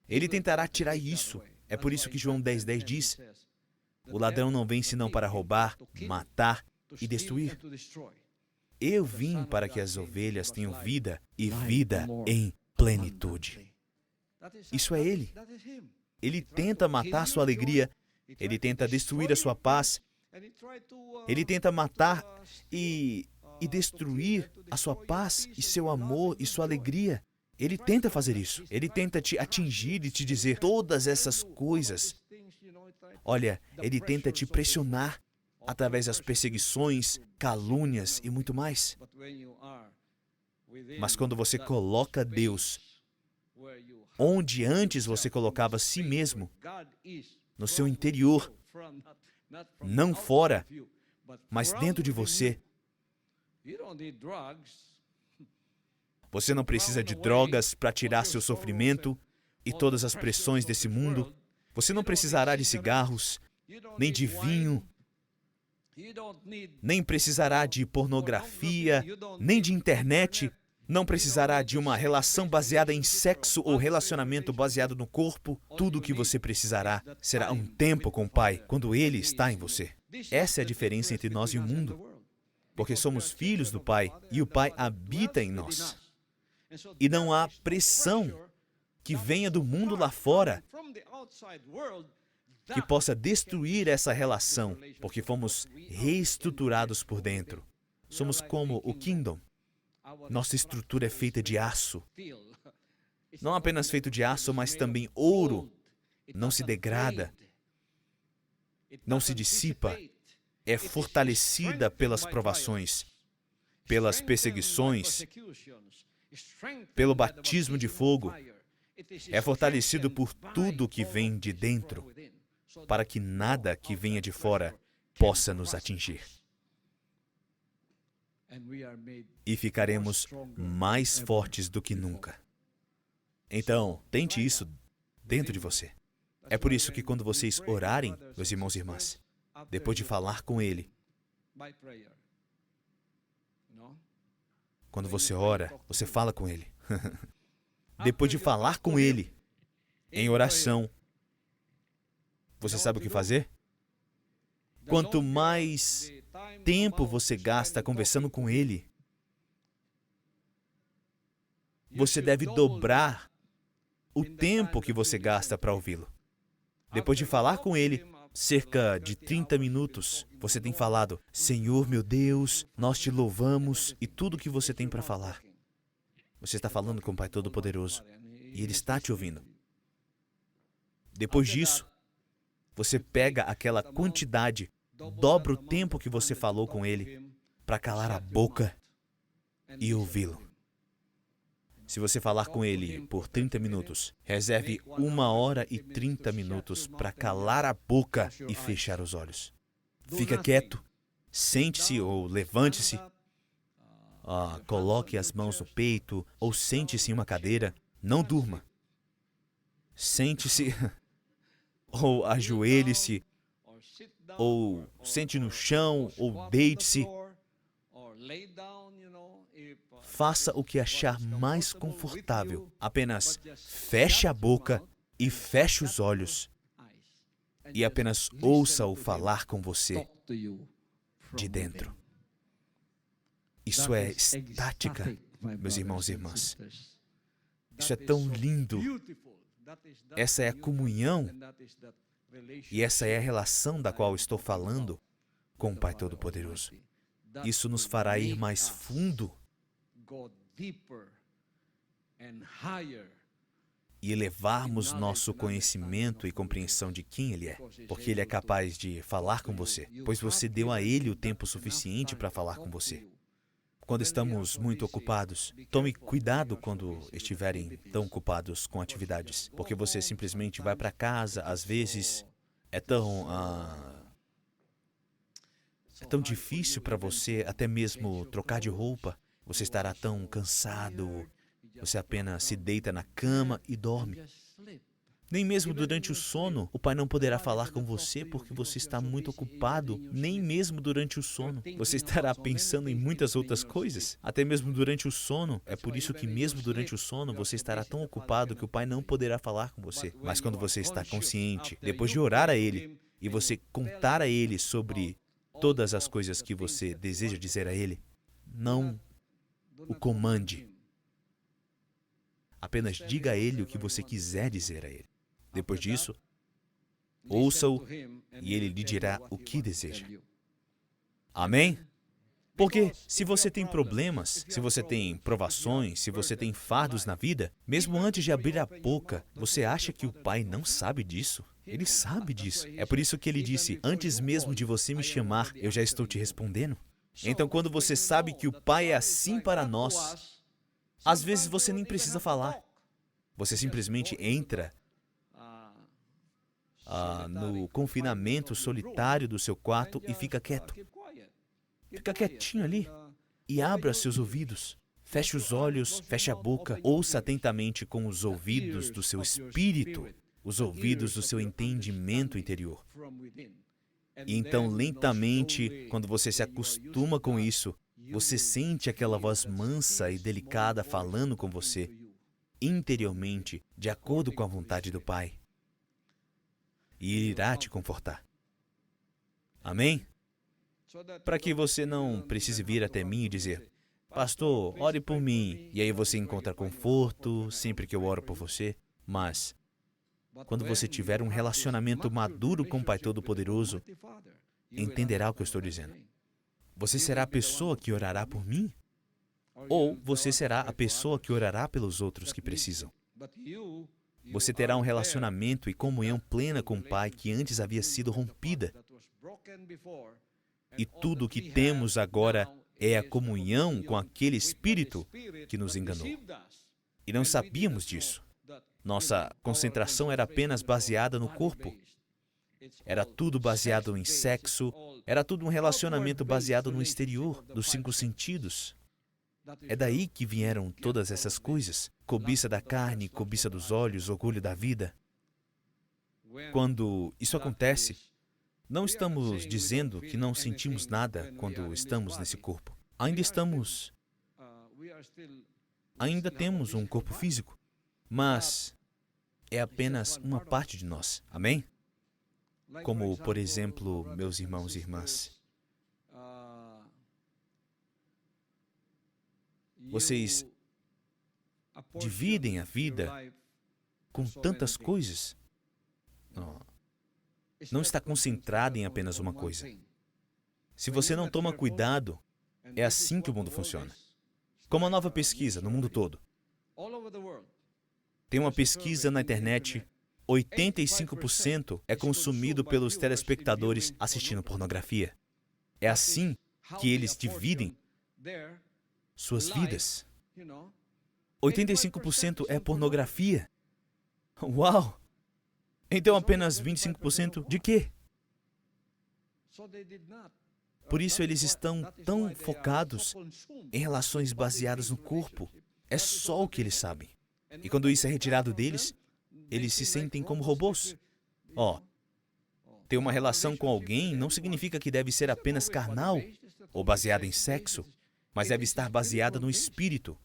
Ele tentará tirar isso. É por isso que João 10:10 diz: o ladrão não vem senão para roubar, matar e destruir. Eu vim para que as ovelhas tenham vida e vida em plenitude. Isso é ele. Ele tenta matar sua alegria, ele tenta destruir a sua paz, ele tenta matar e destruir a sua paz e seu amor e sua alegria. Ele tenta fazer isso. Ele tenta te atingir e te dizer todas essas coisas. Olha, ele tenta te pressionar através das perseguições, calúnias e muito mais. Mas quando você coloca Deus onde antes você colocava si mesmo, no seu interior, não fora, mas dentro de você, você não precisa de drogas para tirar seu sofrimento e todas as pressões desse mundo. Você não precisará de cigarros, nem de vinho, nem precisará de pornografia, nem de internet. Não precisará de uma relação baseada em sexo ou relacionamento baseado no corpo. Tudo o que você precisará será um tempo com o Pai, quando Ele está em você. Essa é a diferença entre nós e o mundo. Porque somos filhos do Pai e o Pai habita em nós. E não há pressão que venha do mundo lá fora que possa destruir essa relação, porque fomos reestruturados por dentro. Somos como o Kingdom. Nossa estrutura é feita de aço. Não apenas feito de aço, mas também ouro. Não se degrada. Não se dissipa. É fortalecida pelas provações, pelas perseguições, pelo batismo de fogo. É fortalecido por tudo que vem de dentro, para que nada que venha de fora possa nos atingir. E ficaremos mais fortes do que nunca. Então, tente isso dentro de você. É por isso que quando vocês orarem, meus irmãos e irmãs, depois de falar com Ele, quando você ora, você fala com Ele. Depois de falar com Ele, em oração, você sabe o que fazer? Quanto mais tempo você gasta conversando com Ele, você deve dobrar o tempo que você gasta para ouvi-lo. Depois de falar com Ele, cerca de 30 minutos, você tem falado: Senhor, meu Deus, nós te louvamos, e tudo o que você tem para falar. Você está falando com o Pai Todo-Poderoso, e Ele está te ouvindo. Depois disso, você pega aquela quantidade, dobra o tempo que você falou com Ele, para calar a boca e ouvi-lo. Se você falar com Ele por 30 minutos, reserve 1h30 minutos para calar a boca e fechar os olhos. Fica quieto, sente-se ou levante-se, coloque as mãos no peito ou sente-se em uma cadeira. Não durma. Sente-se ou ajoelhe-se, ou sente no chão, ou deite-se. Faça o que achar mais confortável. Apenas feche a boca e feche os olhos. E apenas ouça-o falar com você de dentro. Isso é estática, meus irmãos e irmãs. Isso é tão lindo. Essa é a comunhão. E essa é a relação da qual estou falando com o Pai Todo-Poderoso. Isso nos fará ir mais fundo e elevarmos nosso conhecimento e compreensão de quem Ele é, porque Ele é capaz de falar com você, pois você deu a Ele o tempo suficiente para falar com você. Quando estamos muito ocupados, tome cuidado quando estiverem tão ocupados com atividades, porque você simplesmente vai para casa, às vezes, É tão difícil para você até mesmo trocar de roupa. Você estará tão cansado. Você apenas se deita na cama e dorme. Nem mesmo durante o sono, o pai não poderá falar com você porque você está muito ocupado. Nem mesmo durante o sono. Você estará pensando em muitas outras coisas. Até mesmo durante o sono. É por isso que mesmo durante o sono, você estará tão ocupado que o pai não poderá falar com você. Mas quando você está consciente, depois de orar a ele, e você contar a ele sobre todas as coisas que você deseja dizer a ele, não o comande. Apenas diga a ele o que você quiser dizer a ele. Depois disso, ouça-o e ele lhe dirá o que deseja. Amém? Porque se você tem problemas, se você tem provações, se você tem fardos na vida, mesmo antes de abrir a boca, você acha que o Pai não sabe disso? Ele sabe disso. É por isso que ele disse, antes mesmo de você me chamar, eu já estou te respondendo. Então, quando você sabe que o Pai é assim para nós, às vezes você nem precisa falar. Você simplesmente entra no confinamento solitário do seu quarto e fica quieto. Fica quietinho ali e abra seus ouvidos. Feche os olhos, feche a boca, ouça atentamente com os ouvidos do seu espírito, os ouvidos do seu entendimento interior. E então, lentamente, quando você se acostuma com isso, você sente aquela voz mansa e delicada falando com você, interiormente, de acordo com a vontade do Pai. E Ele irá te confortar. Amém? Para que você não precise vir até mim e dizer, pastor, ore por mim, e aí você encontra conforto sempre que eu oro por você. Mas, quando você tiver um relacionamento maduro com o Pai Todo-Poderoso, entenderá o que eu estou dizendo. Você será a pessoa que orará por mim? Ou você será a pessoa que orará pelos outros que precisam? Você terá um relacionamento e comunhão plena com o Pai que antes havia sido rompida. E tudo o que temos agora é a comunhão com aquele Espírito que nos enganou. E não sabíamos disso. Nossa concentração era apenas baseada no corpo. Era tudo baseado em sexo, era tudo um relacionamento baseado no exterior, dos 5 sentidos. É daí que vieram todas essas coisas. Cobiça da carne, cobiça dos olhos, orgulho da vida. Quando isso acontece, não estamos dizendo que não sentimos nada quando estamos nesse corpo. Ainda temos um corpo físico, mas é apenas uma parte de nós. Amém? Como, por exemplo, meus irmãos e irmãs, vocês dividem a vida com tantas coisas. Não está concentrado em apenas uma coisa. Se você não toma cuidado, é assim que o mundo funciona. Como uma nova pesquisa no mundo todo. Tem uma pesquisa na internet, 85% é consumido pelos telespectadores assistindo pornografia. É assim que eles dividem suas vidas. 85% é pornografia. Uau! Então apenas 25% de quê? Por isso eles estão tão focados em relações baseadas no corpo. É só o que eles sabem. E quando isso é retirado deles, eles se sentem como robôs. Ter uma relação com alguém não significa que deve ser apenas carnal ou baseada em sexo, mas deve estar baseada no espírito.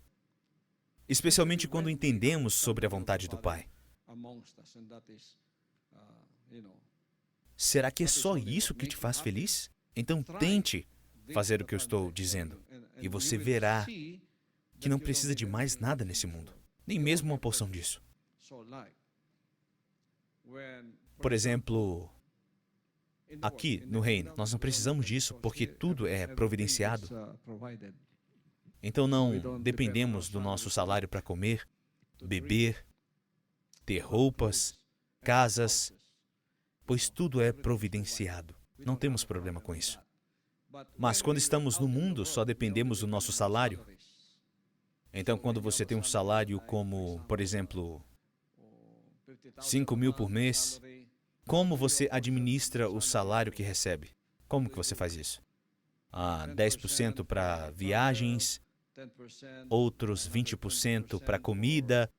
Especialmente quando entendemos sobre a vontade do Pai. Será que é só isso que te faz feliz? Então tente fazer o que eu estou dizendo. E você verá que não precisa de mais nada nesse mundo. Nem mesmo uma porção disso. Por exemplo, aqui no reino, nós não precisamos disso porque tudo é providenciado. Então não dependemos do nosso salário para comer, beber, ter roupas, casas, pois tudo é providenciado. Não temos problema com isso. Mas quando estamos no mundo, só dependemos do nosso salário. Então, quando você tem um salário como, por exemplo, 5 mil por mês, Como você administra o salário que recebe? Como que você faz isso? 10% para viagens, outros 20% para comida,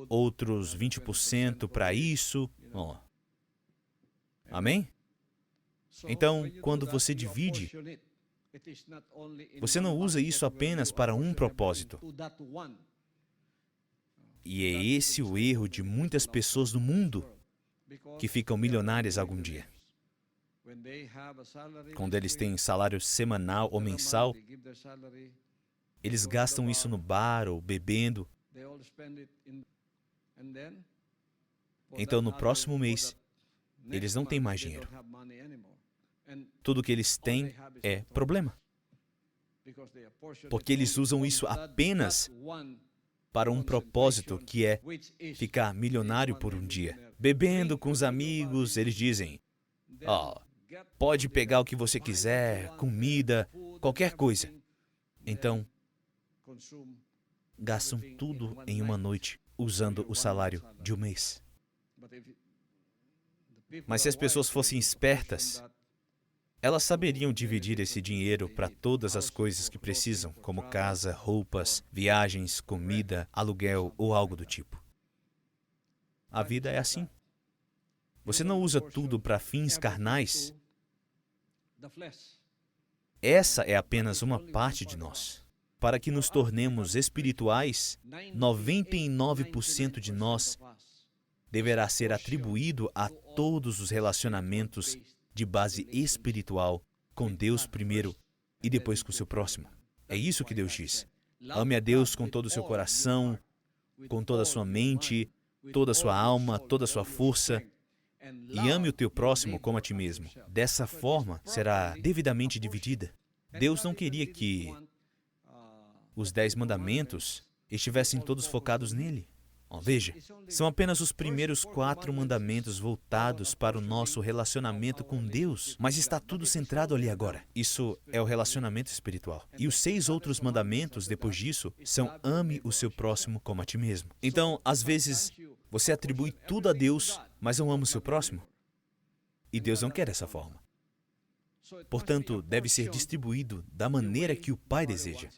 outros 20% para isso. Amém? Então, quando você divide, você não usa isso apenas para um propósito. E é esse o erro de muitas pessoas no mundo que ficam milionárias algum dia. Quando eles têm salário semanal ou mensal, eles gastam isso no bar ou bebendo. Então, no próximo mês, eles não têm mais dinheiro. Tudo que eles têm é problema. Porque eles usam isso apenas para um propósito, que é ficar milionário por um dia. Bebendo com os amigos, eles dizem, pode pegar o que você quiser, comida, qualquer coisa. Então, gastam tudo em uma noite, usando o salário de um mês. Mas se as pessoas fossem espertas, elas saberiam dividir esse dinheiro para todas as coisas que precisam, como casa, roupas, viagens, comida, aluguel ou algo do tipo. A vida é assim. Você não usa tudo para fins carnais. Essa é apenas uma parte de nós. Para que nos tornemos espirituais, 99% de nós deverá ser atribuído a todos os relacionamentos de base espiritual com Deus primeiro e depois com o seu próximo. É isso que Deus diz. Ame a Deus com todo o seu coração, com toda a sua mente, toda a sua alma, toda a sua força, e ame o teu próximo como a ti mesmo. Dessa forma, será devidamente dividida. Deus não queria que os 10 mandamentos estivessem todos focados nele. Veja, são apenas os primeiros 4 mandamentos voltados para o nosso relacionamento com Deus, mas está tudo centrado ali agora. Isso é o relacionamento espiritual. E os 6 outros mandamentos, depois disso, são ame o seu próximo como a ti mesmo. Então, às vezes, você atribui tudo a Deus, mas não ama o seu próximo. E Deus não quer essa forma. Portanto, deve ser distribuído da maneira que o Pai deseja.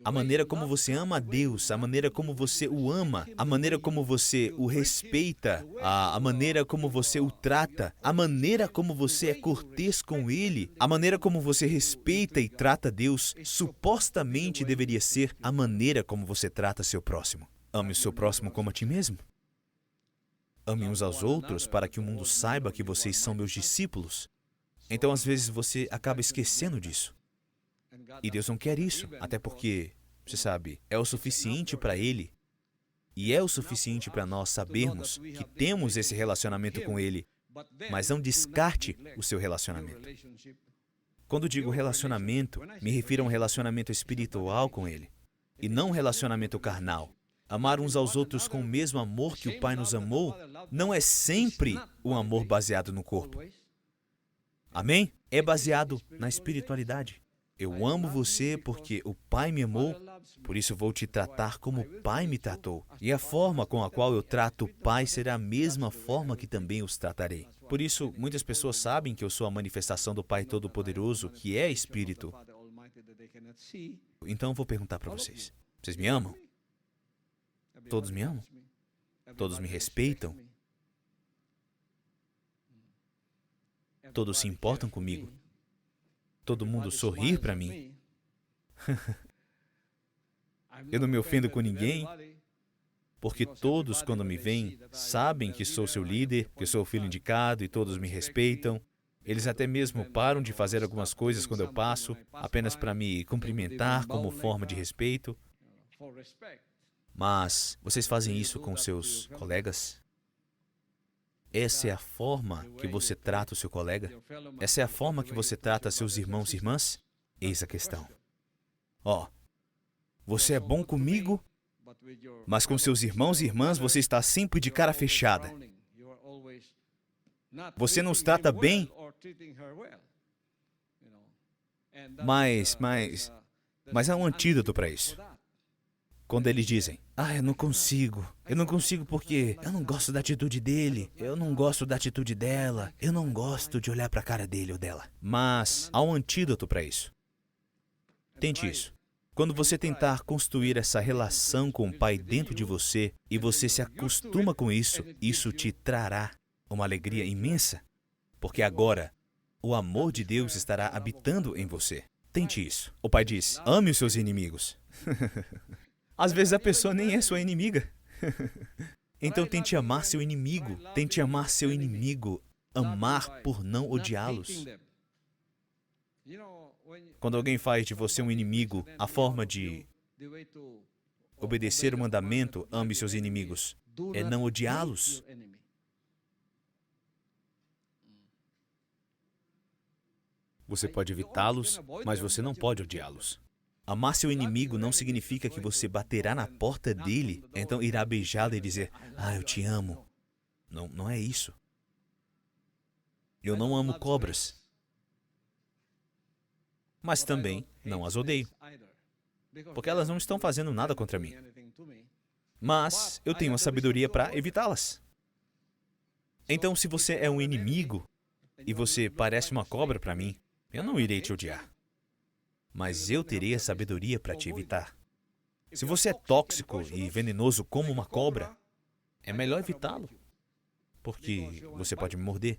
A maneira como você ama a Deus, a maneira como você o ama, a maneira como você o respeita, a maneira como você o trata, a maneira como você é cortês com Ele, a maneira como você respeita e trata Deus, supostamente deveria ser a maneira como você trata seu próximo. Ame o seu próximo como a ti mesmo. Ame uns aos outros para que o mundo saiba que vocês são meus discípulos. Então, às vezes, você acaba esquecendo disso. E Deus não quer isso, até porque, você sabe, é o suficiente para Ele e é o suficiente para nós sabermos que temos esse relacionamento com Ele, mas não descarte o seu relacionamento. Quando digo relacionamento, me refiro a um relacionamento espiritual com Ele e não um relacionamento carnal. Amar uns aos outros com o mesmo amor que o Pai nos amou não é sempre um amor baseado no corpo. Amém? É baseado na espiritualidade. Eu amo você porque o Pai me amou, por isso vou te tratar como o Pai me tratou. E a forma com a qual eu trato o Pai será a mesma forma que também os tratarei. Por isso, muitas pessoas sabem que eu sou a manifestação do Pai Todo-Poderoso, que é Espírito. Então, eu vou perguntar para vocês. Vocês me amam? Todos me amam? Todos me respeitam? Todos se importam comigo? Todo mundo sorrir para mim? Eu não me ofendo com ninguém, porque todos, quando me veem, sabem que sou seu líder, que sou o filho indicado e todos me respeitam. Eles até mesmo param de fazer algumas coisas quando eu passo, apenas para me cumprimentar como forma de respeito. Mas vocês fazem isso com seus colegas? Essa é a forma que você trata o seu colega? Essa é a forma que você trata seus irmãos e irmãs? Eis a questão. Você é bom comigo, mas com seus irmãos e irmãs você está sempre de cara fechada. Você não os trata bem, mas há um antídoto para isso. Quando eles dizem, eu não consigo porque eu não gosto da atitude dele, eu não gosto da atitude dela, eu não gosto de olhar para a cara dele ou dela. Mas há um antídoto para isso. Tente isso. Quando você tentar construir essa relação com o Pai dentro de você e você se acostuma com isso, isso te trará uma alegria imensa, porque agora o amor de Deus estará habitando em você. Tente isso. O Pai diz, ame os seus inimigos. Às vezes a pessoa nem é sua inimiga. Então tente amar seu inimigo. Tente amar seu inimigo. Amar por não odiá-los. Quando alguém faz de você um inimigo, a forma de obedecer o mandamento, ame seus inimigos, é não odiá-los. Você pode evitá-los, mas você não pode odiá-los. Amar seu inimigo não significa que você baterá na porta dele, então irá beijá-lo e dizer, eu te amo. Não, não é isso. Eu não amo cobras. Mas também não as odeio, porque elas não estão fazendo nada contra mim. Mas eu tenho a sabedoria para evitá-las. Então, se você é um inimigo e você parece uma cobra para mim, eu não irei te odiar. Mas eu terei a sabedoria para te evitar. Se você é tóxico e venenoso como uma cobra, é melhor evitá-lo, porque você pode me morder.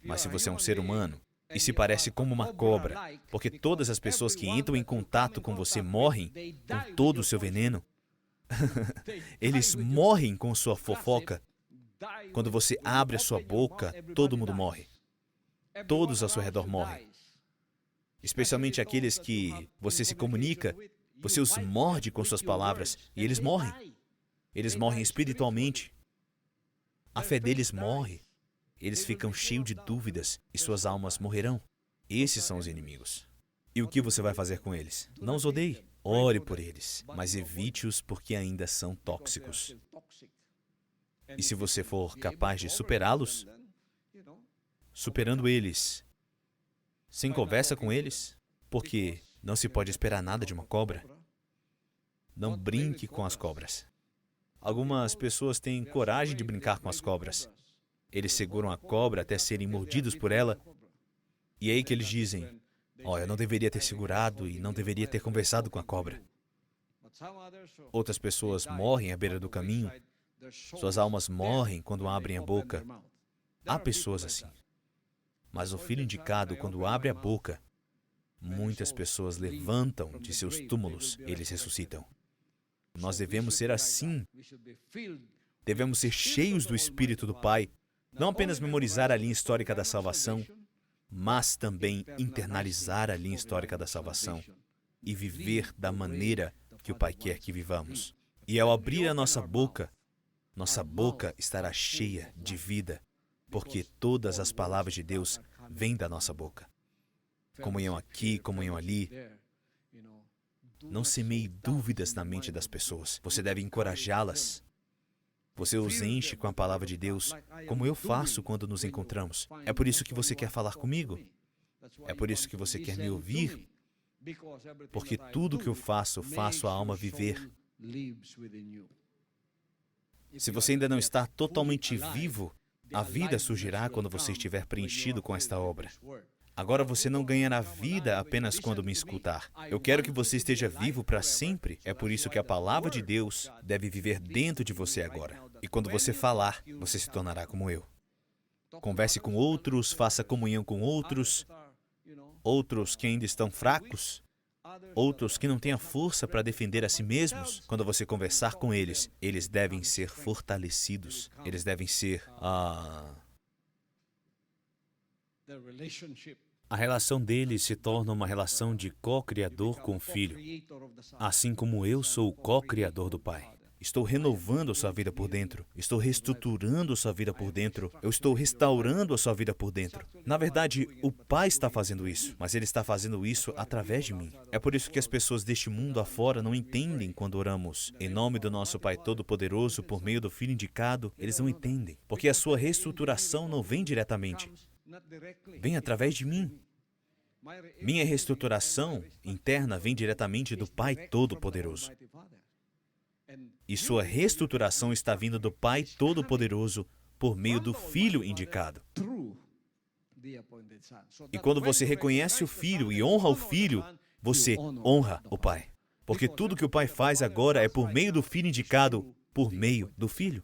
Mas se você é um ser humano e se parece como uma cobra, porque todas as pessoas que entram em contato com você morrem com todo o seu veneno, eles morrem com sua fofoca. Quando você abre a sua boca, todo mundo morre. Todos ao seu redor morrem. Especialmente aqueles que você se comunica, você os morde com suas palavras e eles morrem. Eles morrem espiritualmente. A fé deles morre. Eles ficam cheios de dúvidas e suas almas morrerão. Esses são os inimigos. E o que você vai fazer com eles? Não os odeie. Ore por eles, mas evite-os porque ainda são tóxicos. E se você for capaz de superá-los, superando eles, sem conversa com eles, porque não se pode esperar nada de uma cobra. Não brinque com as cobras. Algumas pessoas têm coragem de brincar com as cobras. Eles seguram a cobra até serem mordidos por ela. E é aí que eles dizem, eu não deveria ter segurado e não deveria ter conversado com a cobra. Outras pessoas morrem à beira do caminho. Suas almas morrem quando abrem a boca. Há pessoas assim. Mas o filho indicado, quando abre a boca, muitas pessoas levantam de seus túmulos, eles ressuscitam. Nós devemos ser assim. Devemos ser cheios do Espírito do Pai, não apenas memorizar a linha histórica da salvação, mas também internalizar a linha histórica da salvação e viver da maneira que o Pai quer que vivamos. E ao abrir a nossa boca estará cheia de vida, porque todas as palavras de Deus vêm da nossa boca. Comunhão aqui, comunhão ali. Não semeie dúvidas na mente das pessoas. Você deve encorajá-las. Você os enche com a palavra de Deus, como eu faço quando nos encontramos. É por isso que você quer falar comigo. É por isso que você quer me ouvir. Porque tudo que eu faço a alma viver. Se você ainda não está totalmente vivo, a vida surgirá quando você estiver preenchido com esta obra. Agora você não ganhará vida apenas quando me escutar. Eu quero que você esteja vivo para sempre. É por isso que a palavra de Deus deve viver dentro de você agora. E quando você falar, você se tornará como eu. Converse com outros, faça comunhão com outros que ainda estão fracos, outros que não têm a força para defender a si mesmos. Quando você conversar com eles, eles devem ser fortalecidos. Eles devem ser A relação deles se torna uma relação de co-criador com o Filho, assim como eu sou o co-criador do Pai. Estou renovando a sua vida por dentro. Estou reestruturando a sua vida por dentro. Eu estou restaurando a sua vida por dentro. Na verdade, o Pai está fazendo isso, mas Ele está fazendo isso através de mim. É por isso que as pessoas deste mundo afora não entendem quando oramos em nome do nosso Pai Todo-Poderoso, por meio do Filho indicado. Eles não entendem, porque a sua reestruturação não vem diretamente. Vem através de mim. Minha reestruturação interna vem diretamente do Pai Todo-Poderoso. E sua reestruturação está vindo do Pai Todo-Poderoso por meio do Filho indicado. E quando você reconhece o Filho e honra o Filho, você honra o Pai. Porque tudo que o Pai faz agora é por meio do Filho indicado, por meio do Filho.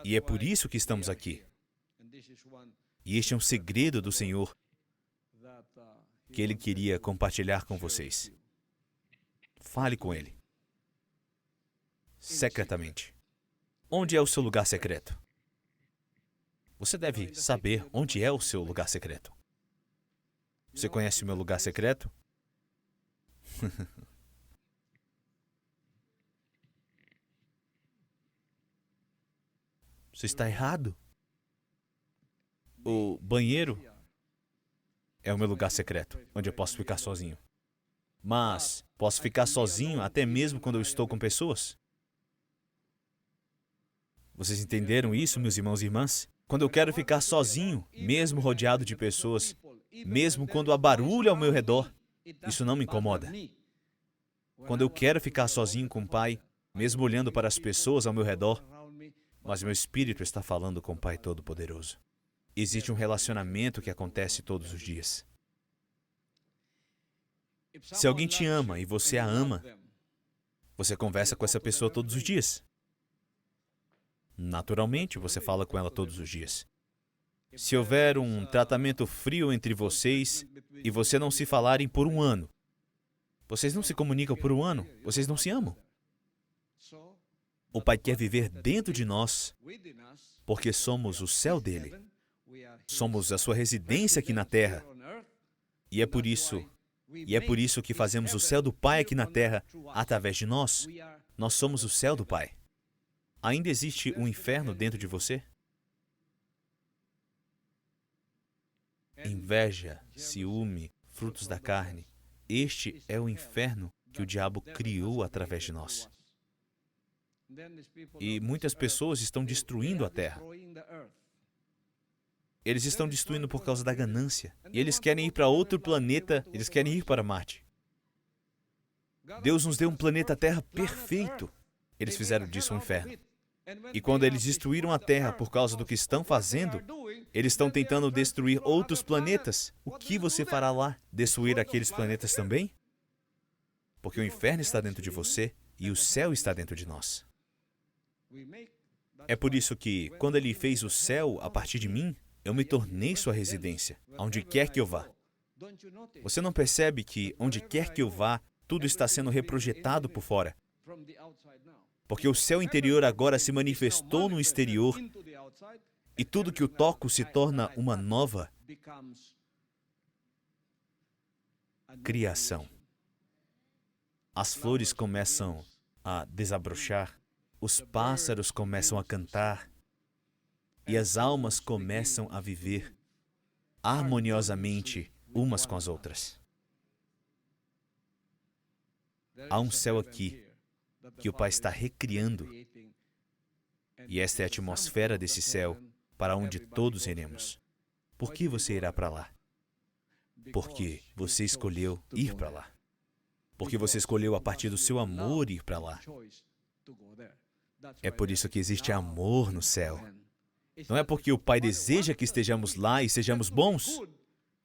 E é por isso que estamos aqui. E este é um segredo do Senhor que Ele queria compartilhar com vocês. Fale com Ele. Secretamente. Onde é o seu lugar secreto? Você deve saber onde é o seu lugar secreto. Você conhece o meu lugar secreto? Você está errado. O banheiro é o meu lugar secreto, onde eu posso ficar sozinho. Mas posso ficar sozinho até mesmo quando eu estou com pessoas? Vocês entenderam isso, meus irmãos e irmãs? Quando eu quero ficar sozinho, mesmo rodeado de pessoas, mesmo quando há barulho ao meu redor, isso não me incomoda. Quando eu quero ficar sozinho com o Pai, mesmo olhando para as pessoas ao meu redor, mas meu espírito está falando com o Pai Todo-Poderoso. Existe um relacionamento que acontece todos os dias. Se alguém te ama e você a ama, você conversa com essa pessoa todos os dias. Naturalmente, você fala com ela todos os dias. Se houver um tratamento frio entre vocês e você não se falarem por um ano, vocês não se comunicam por um ano, vocês não se amam. O Pai quer viver dentro de nós, porque somos o céu dele. Somos a sua residência aqui na terra. E é por isso que fazemos o céu do Pai aqui na terra através de nós. Nós somos o céu do Pai. Ainda existe um inferno dentro de você? Inveja, ciúme, frutos da carne. Este é o inferno que o diabo criou através de nós. E muitas pessoas estão destruindo a terra. Eles estão destruindo por causa da ganância. E eles querem ir para outro planeta, eles querem ir para Marte. Deus nos deu um planeta Terra perfeito. Eles fizeram disso um inferno. E quando eles destruíram a Terra por causa do que estão fazendo, eles estão tentando destruir outros planetas. O que você fará lá? Destruir aqueles planetas também? Porque o inferno está dentro de você e o céu está dentro de nós. É por isso que, quando Ele fez o céu a partir de mim, eu me tornei sua residência, aonde quer que eu vá. Você não percebe que, onde quer que eu vá, tudo está sendo reprojetado por fora? Porque o céu interior agora se manifestou no exterior e tudo que eu toco se torna uma nova criação. As flores começam a desabrochar, os pássaros começam a cantar e as almas começam a viver harmoniosamente umas com as outras. Há um céu aqui que o Pai está recriando, e esta é a atmosfera desse céu para onde todos iremos. Por que você irá para lá? Porque você escolheu ir para lá. Porque você escolheu a partir do seu amor ir para lá. É por isso que existe amor no céu. Não é porque o Pai deseja que estejamos lá e sejamos bons.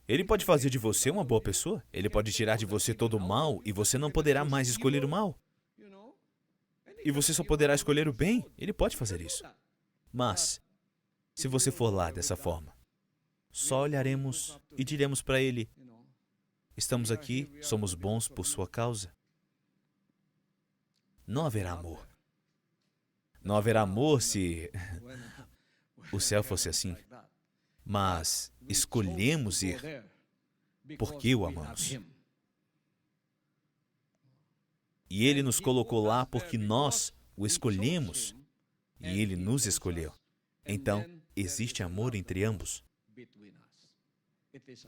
Ele pode fazer de você uma boa pessoa. Ele pode tirar de você todo o mal e você não poderá mais escolher o mal. E você só poderá escolher o bem. Ele pode fazer isso. Mas, se você for lá dessa forma, só olharemos e diremos para Ele: estamos aqui, somos bons por sua causa. Não haverá amor. Não haverá amor se o céu fosse assim. Mas escolhemos ir porque o amamos. E Ele nos colocou lá porque nós o escolhemos e Ele nos escolheu. Então, existe amor entre ambos.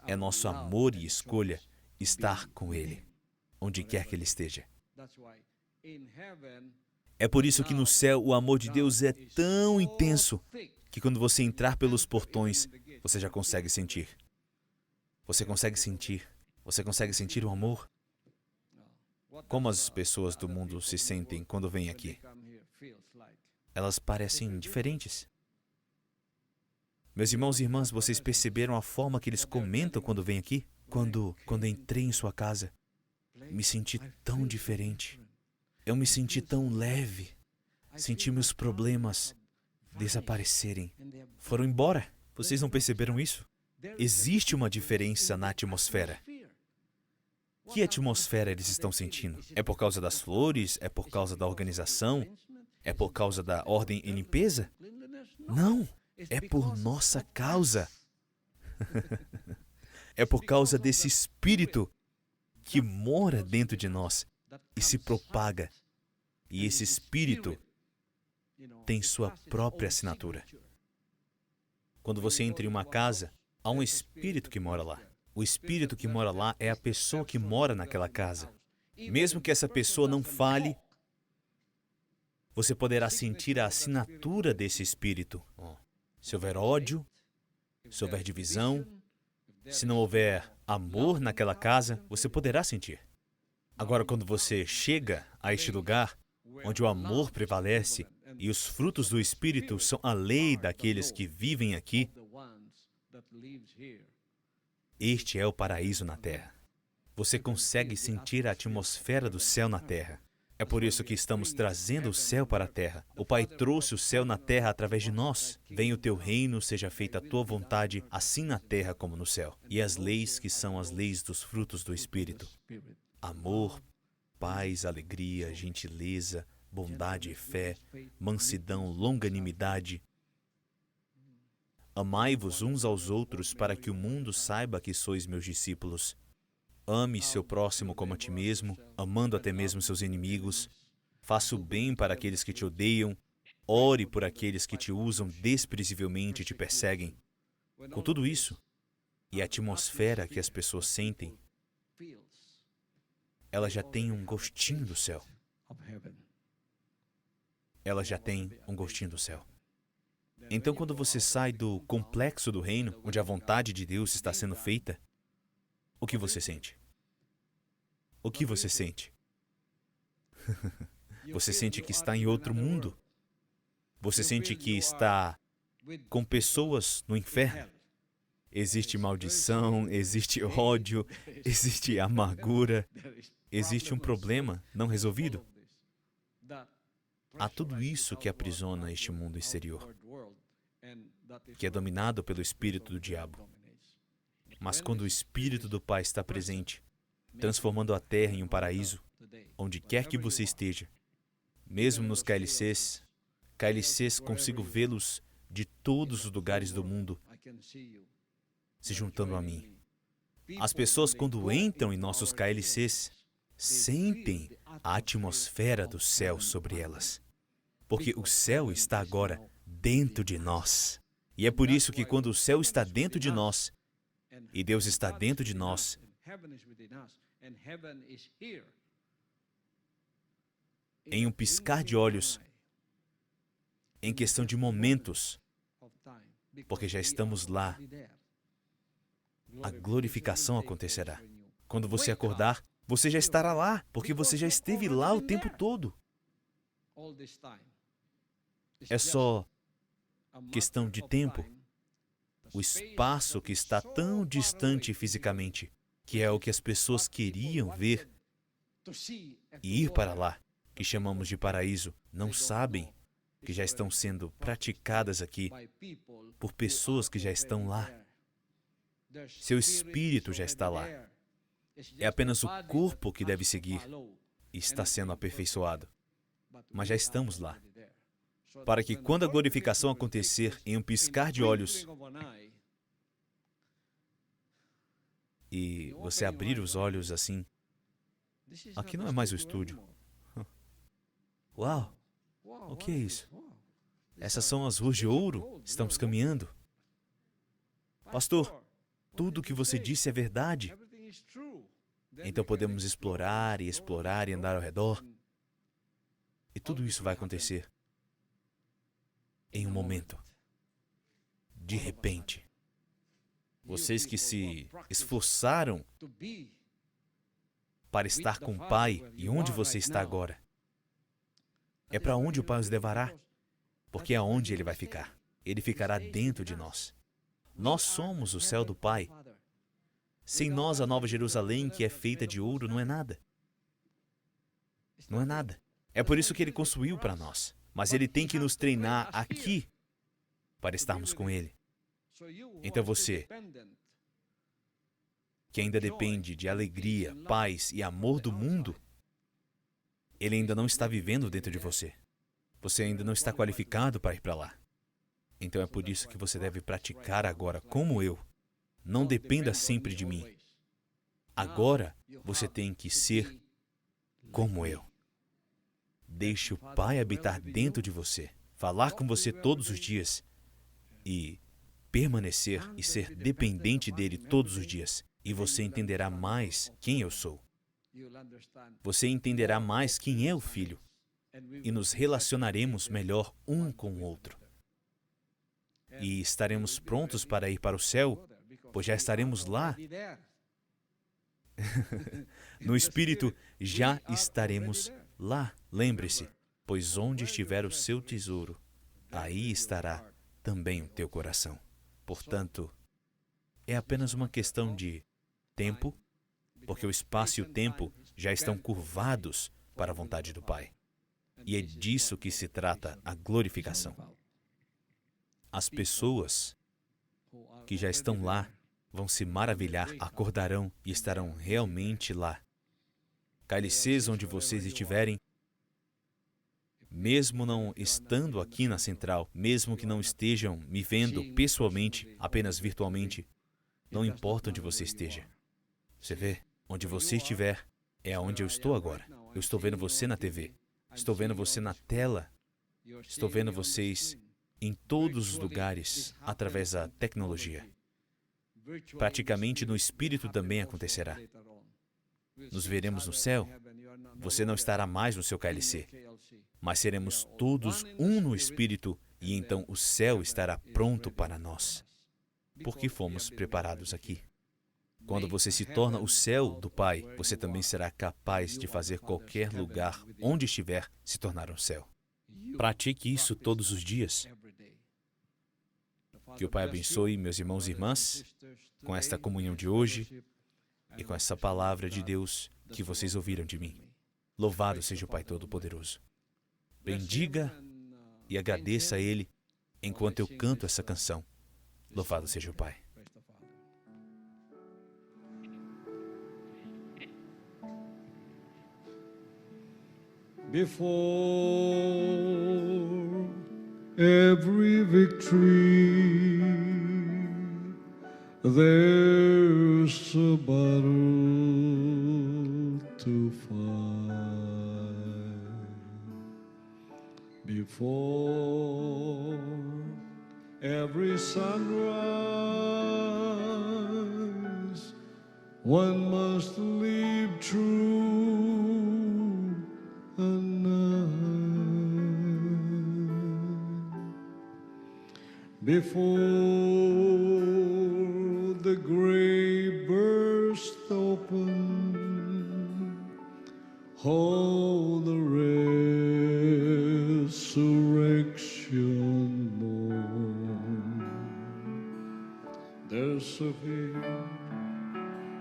É nosso amor e escolha estar com Ele, onde quer que Ele esteja. É por isso que no céu o amor de Deus é tão intenso que quando você entrar pelos portões, você já consegue sentir. Você consegue sentir. Você consegue sentir o amor? Como as pessoas do mundo se sentem quando vêm aqui? Elas parecem diferentes. Meus irmãos e irmãs, vocês perceberam a forma que eles comentam quando vêm aqui? Quando entrei em sua casa, me senti tão diferente. Eu me senti tão leve. Senti meus problemas desaparecerem. Foram embora. Vocês não perceberam isso? Existe uma diferença na atmosfera. Que atmosfera eles estão sentindo? É por causa das flores? É por causa da organização? É por causa da ordem e limpeza? Não! É por nossa causa. É por causa desse espírito que mora dentro de nós e se propaga. E esse espírito tem sua própria assinatura. Quando você entra em uma casa, há um espírito que mora lá. O espírito que mora lá é a pessoa que mora naquela casa. Mesmo que essa pessoa não fale, você poderá sentir a assinatura desse espírito. Se houver ódio, se houver divisão, se não houver amor naquela casa, você poderá sentir. Agora, quando você chega a este lugar, onde o amor prevalece e os frutos do Espírito são a lei daqueles que vivem aqui, este é o paraíso na Terra. Você consegue sentir a atmosfera do céu na Terra. É por isso que estamos trazendo o céu para a Terra. O Pai trouxe o céu na Terra através de nós. Venha o teu reino, seja feita a tua vontade, assim na Terra como no céu. E as leis que são as leis dos frutos do Espírito. Amor, paz, alegria, gentileza, bondade e fé, mansidão, longanimidade. Amai-vos uns aos outros para que o mundo saiba que sois meus discípulos. Ame seu próximo como a ti mesmo, amando até mesmo seus inimigos. Faça o bem para aqueles que te odeiam. Ore por aqueles que te usam desprezivelmente e te perseguem. Com tudo isso, e a atmosfera que as pessoas sentem, ela já tem um gostinho do céu. Ela já tem um gostinho do céu. Então, quando você sai do complexo do reino, onde a vontade de Deus está sendo feita, o que você sente? O que você sente? Você sente que está em outro mundo. Você sente que está com pessoas no inferno. Existe maldição, existe ódio, existe amargura, existe um problema não resolvido. Há tudo isso que aprisiona este mundo exterior, que é dominado pelo espírito do diabo. Mas quando o Espírito do Pai está presente, transformando a terra em um paraíso, onde quer que você esteja, mesmo nos KLCs, consigo vê-los de todos os lugares do mundo se juntando a mim. As pessoas, quando entram em nossos KLCs, sentem a atmosfera do céu sobre elas, porque o céu está agora dentro de nós. E é por isso que quando o céu está dentro de nós, e Deus está dentro de nós, em um piscar de olhos, em questão de momentos, porque já estamos lá, a glorificação acontecerá. Quando você acordar, você já estará lá, porque você já esteve lá o tempo todo. É só questão de tempo. O espaço que está tão distante fisicamente, que é o que as pessoas queriam ver e ir para lá, que chamamos de paraíso, não sabem que já estão sendo praticadas aqui por pessoas que já estão lá. Seu espírito já está lá. É apenas o corpo que deve seguir e está sendo aperfeiçoado. Mas já estamos lá. Para que quando a glorificação acontecer em um piscar de olhos e você abrir os olhos assim, aqui não é mais o estúdio. Uau! O que é isso? Essas são as ruas de ouro? Estamos caminhando. Pastor, tudo o que você disse é verdade. Então podemos explorar e andar ao redor. E tudo isso vai acontecer em um momento. De repente. Vocês que se esforçaram para estar com o Pai e onde você está agora. É para onde o Pai os levará, porque é onde Ele vai ficar. Ele ficará dentro de nós. Nós somos o céu do Pai. Sem nós, a Nova Jerusalém, que é feita de ouro, não é nada. Não é nada. É por isso que Ele construiu para nós. Mas Ele tem que nos treinar aqui para estarmos com Ele. Então você, que ainda depende de alegria, paz e amor do mundo, Ele ainda não está vivendo dentro de você. Você ainda não está qualificado para ir para lá. Então é por isso que você deve praticar agora como eu. Não dependa sempre de mim. Agora você tem que ser como eu. Deixe o Pai habitar dentro de você, falar com você todos os dias e permanecer e ser dependente dele todos os dias. E você entenderá mais quem eu sou. Você entenderá mais quem é o Filho. E nos relacionaremos melhor um com o outro. E estaremos prontos para ir para o céu, pois já estaremos lá. No Espírito, já estaremos lá. Lembre-se, pois onde estiver o seu tesouro, aí estará também o teu coração. Portanto, é apenas uma questão de tempo, porque o espaço e o tempo já estão curvados para a vontade do Pai. E é disso que se trata a glorificação. As pessoas que já estão lá vão se maravilhar, acordarão e estarão realmente lá. Cálices onde vocês estiverem, mesmo não estando aqui na central, mesmo que não estejam me vendo pessoalmente, apenas virtualmente, não importa onde você esteja. Você vê? Onde você estiver, é onde eu estou agora. Eu estou vendo você na TV. Estou vendo você na tela. Estou vendo vocês em todos os lugares através da tecnologia. Praticamente no Espírito também acontecerá. Nos veremos no céu. Você não estará mais no seu KLC, mas seremos todos um no Espírito e então o céu estará pronto para nós, porque fomos preparados aqui. Quando você se torna o céu do Pai, você também será capaz de fazer qualquer lugar onde estiver se tornar um céu. Pratique isso todos os dias. Que o Pai abençoe meus irmãos e irmãs com esta comunhão de hoje e com essa palavra de Deus que vocês ouviram de mim. Louvado seja o Pai Todo-Poderoso. Bendiga e agradeça a Ele enquanto eu canto essa canção. Louvado seja o Pai. Before every victory, there's a battle to fight. Before every sunrise, one must live true and before the grave burst open, hold the resurrection morn. There's a hill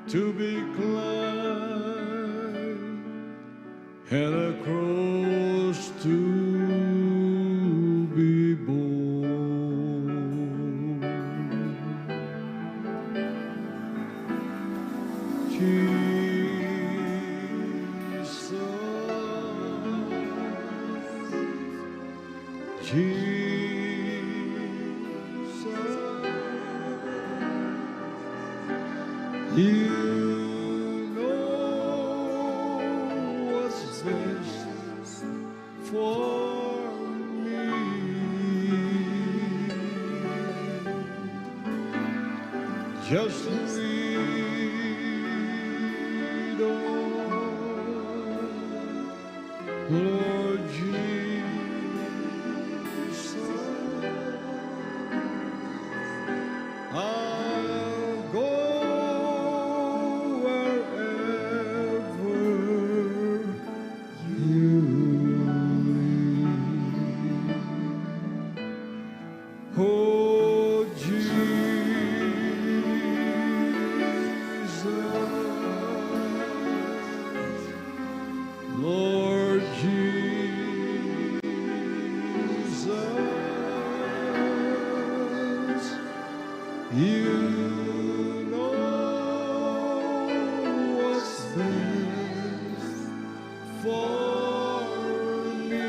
to be climbed and a cross to be borne. Jesus, Jesus, you know what's best for me. Just lead on, Lord Jesus. I'll You know what's best for me.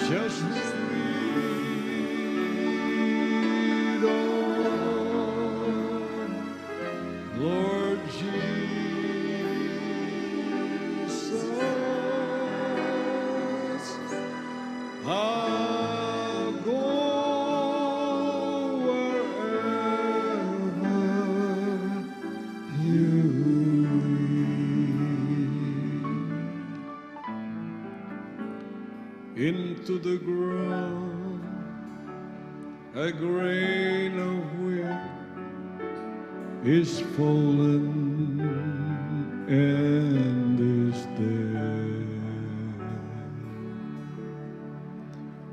Just lead on, Lord Jesus. I'll go wherever you lead. Into the ground, a grain of wheat is fallen and is dead.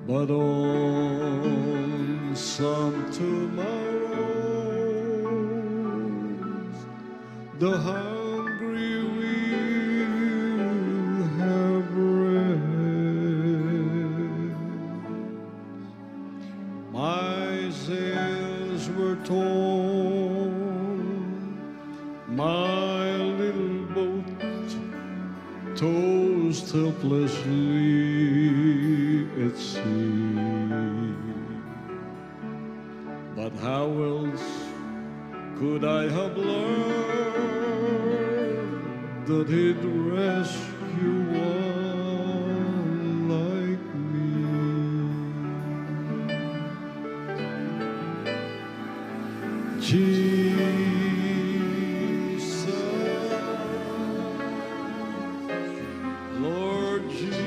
But on some tomorrows, the hungry will have bread. My sails were torn, my little boat tossed helplessly at sea. But how else could I have learned that he'd rescue one like me? Jesus, Lord Jesus,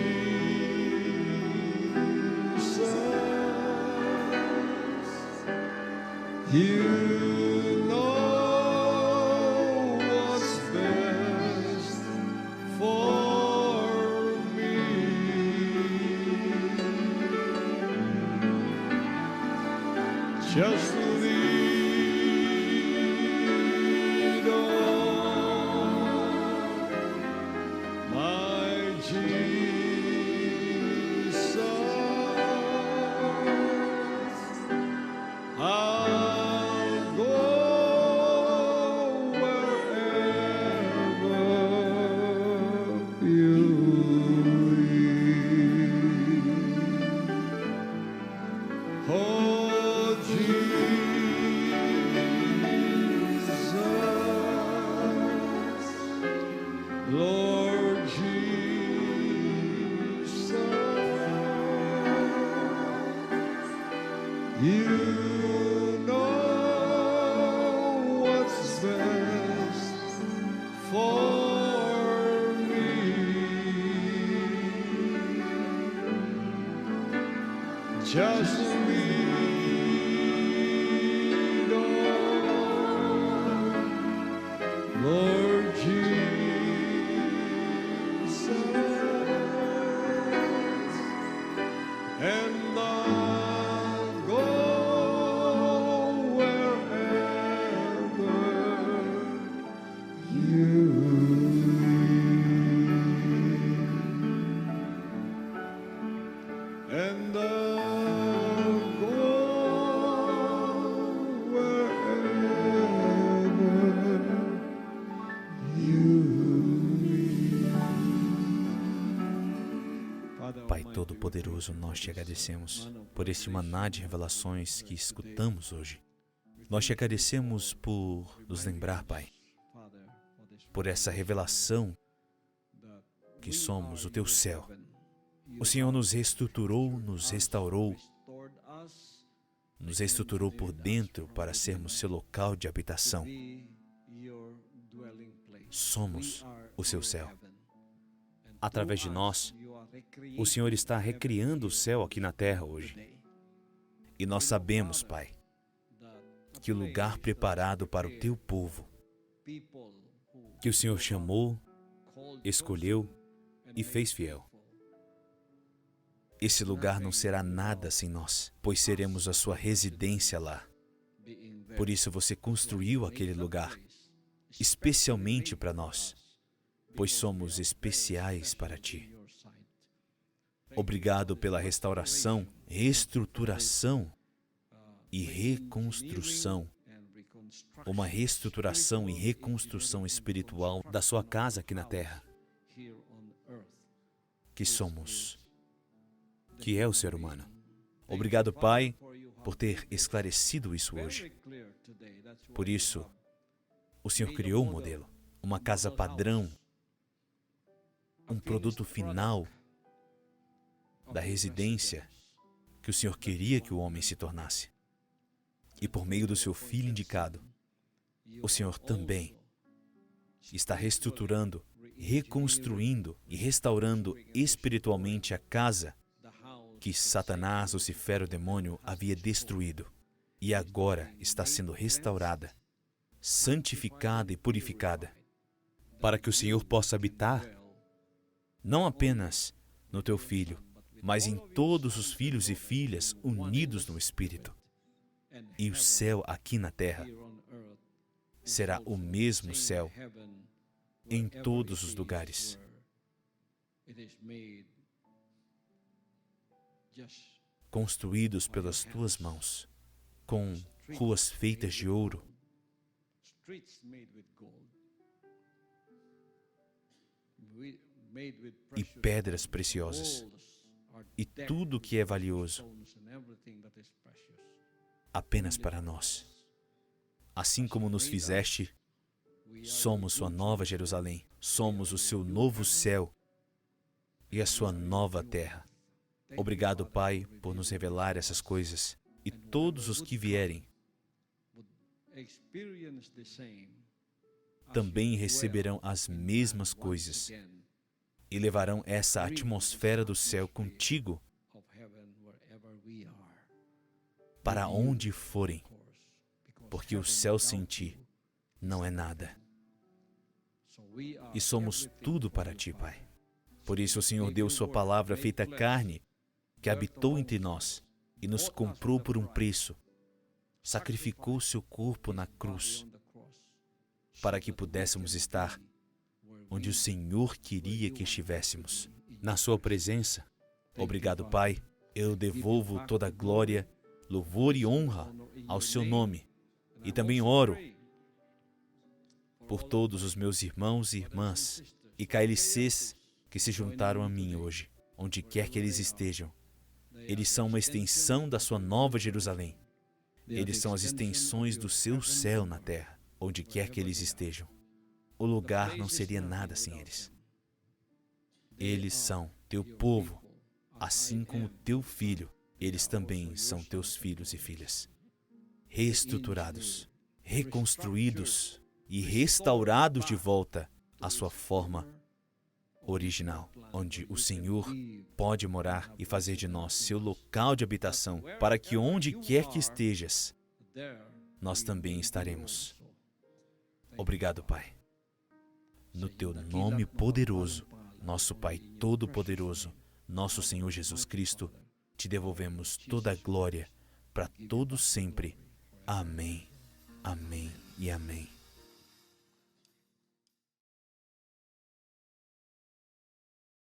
you know what's best for me. Just lead on, my Jesus. I'll go wherever you lead. Oh, Jesus, Lord Jesus, you know what's best for me. Just lead on, Lord Jesus, and I'll go wherever you lead. And I'll go wherever you lead. Pai Todo-Poderoso, nós te agradecemos por este maná de revelações que escutamos hoje. Nós te agradecemos por nos lembrar, Pai, por essa revelação que somos o teu céu. O Senhor nos reestruturou, nos restaurou, nos reestruturou por dentro para sermos seu local de habitação. Somos o seu céu. Através de nós, o Senhor está recriando o céu aqui na terra hoje. E nós sabemos, Pai, que o lugar preparado para o teu povo, que o Senhor chamou, escolheu e fez fiel. Esse lugar não será nada sem nós, pois seremos a sua residência lá. Por isso você construiu aquele lugar, especialmente para nós, pois somos especiais para ti. Obrigado pela restauração, reestruturação e reconstrução. Uma reestruturação e reconstrução espiritual da sua casa aqui na terra. Que somos, que é o ser humano. Obrigado, Pai, por ter esclarecido isso hoje. Por isso, o Senhor criou um modelo, uma casa padrão, um produto final da residência que o Senhor queria que o homem se tornasse. E por meio do seu Filho indicado, o Senhor também está reestruturando, reconstruindo e restaurando espiritualmente a casa que Satanás, Lucifer, o demônio, havia destruído. E agora está sendo restaurada, santificada e purificada, para que o Senhor possa habitar não apenas no teu Filho, mas em todos os filhos e filhas unidos no Espírito. E o céu aqui na terra será o mesmo céu em todos os lugares. Construídos pelas tuas mãos, com ruas feitas de ouro, e pedras preciosas, e tudo que é valioso, apenas para nós. Assim como nos fizeste, somos sua nova Jerusalém, somos o seu novo céu e a sua nova terra. Obrigado, Pai, por nos revelar essas coisas, e todos os que vierem também receberão as mesmas coisas e levarão essa atmosfera do céu contigo para onde forem, porque o céu sem ti não é nada. E somos tudo para ti, Pai. Por isso o Senhor deu sua palavra feita carne, que habitou entre nós e nos comprou por um preço, sacrificou seu corpo na cruz, para que pudéssemos estar onde o Senhor queria que estivéssemos, na sua presença. Obrigado, Pai. Eu devolvo toda a glória, louvor e honra ao seu nome. E também oro por todos os meus irmãos e irmãs e KLCs que se juntaram a mim hoje, onde quer que eles estejam. Eles são uma extensão da sua nova Jerusalém. Eles são as extensões do seu céu na terra, onde quer que eles estejam. O lugar não seria nada sem eles. Eles são teu povo, assim como teu filho. Eles também são teus filhos e filhas. Reestruturados, reconstruídos e restaurados de volta à sua forma original, onde o Senhor pode morar e fazer de nós seu local de habitação, para que onde quer que estejas, nós também estaremos. Obrigado, Pai. No teu nome poderoso, nosso Pai Todo-Poderoso, nosso Senhor Jesus Cristo, te devolvemos toda a glória para todos sempre. Amém, amém e amém.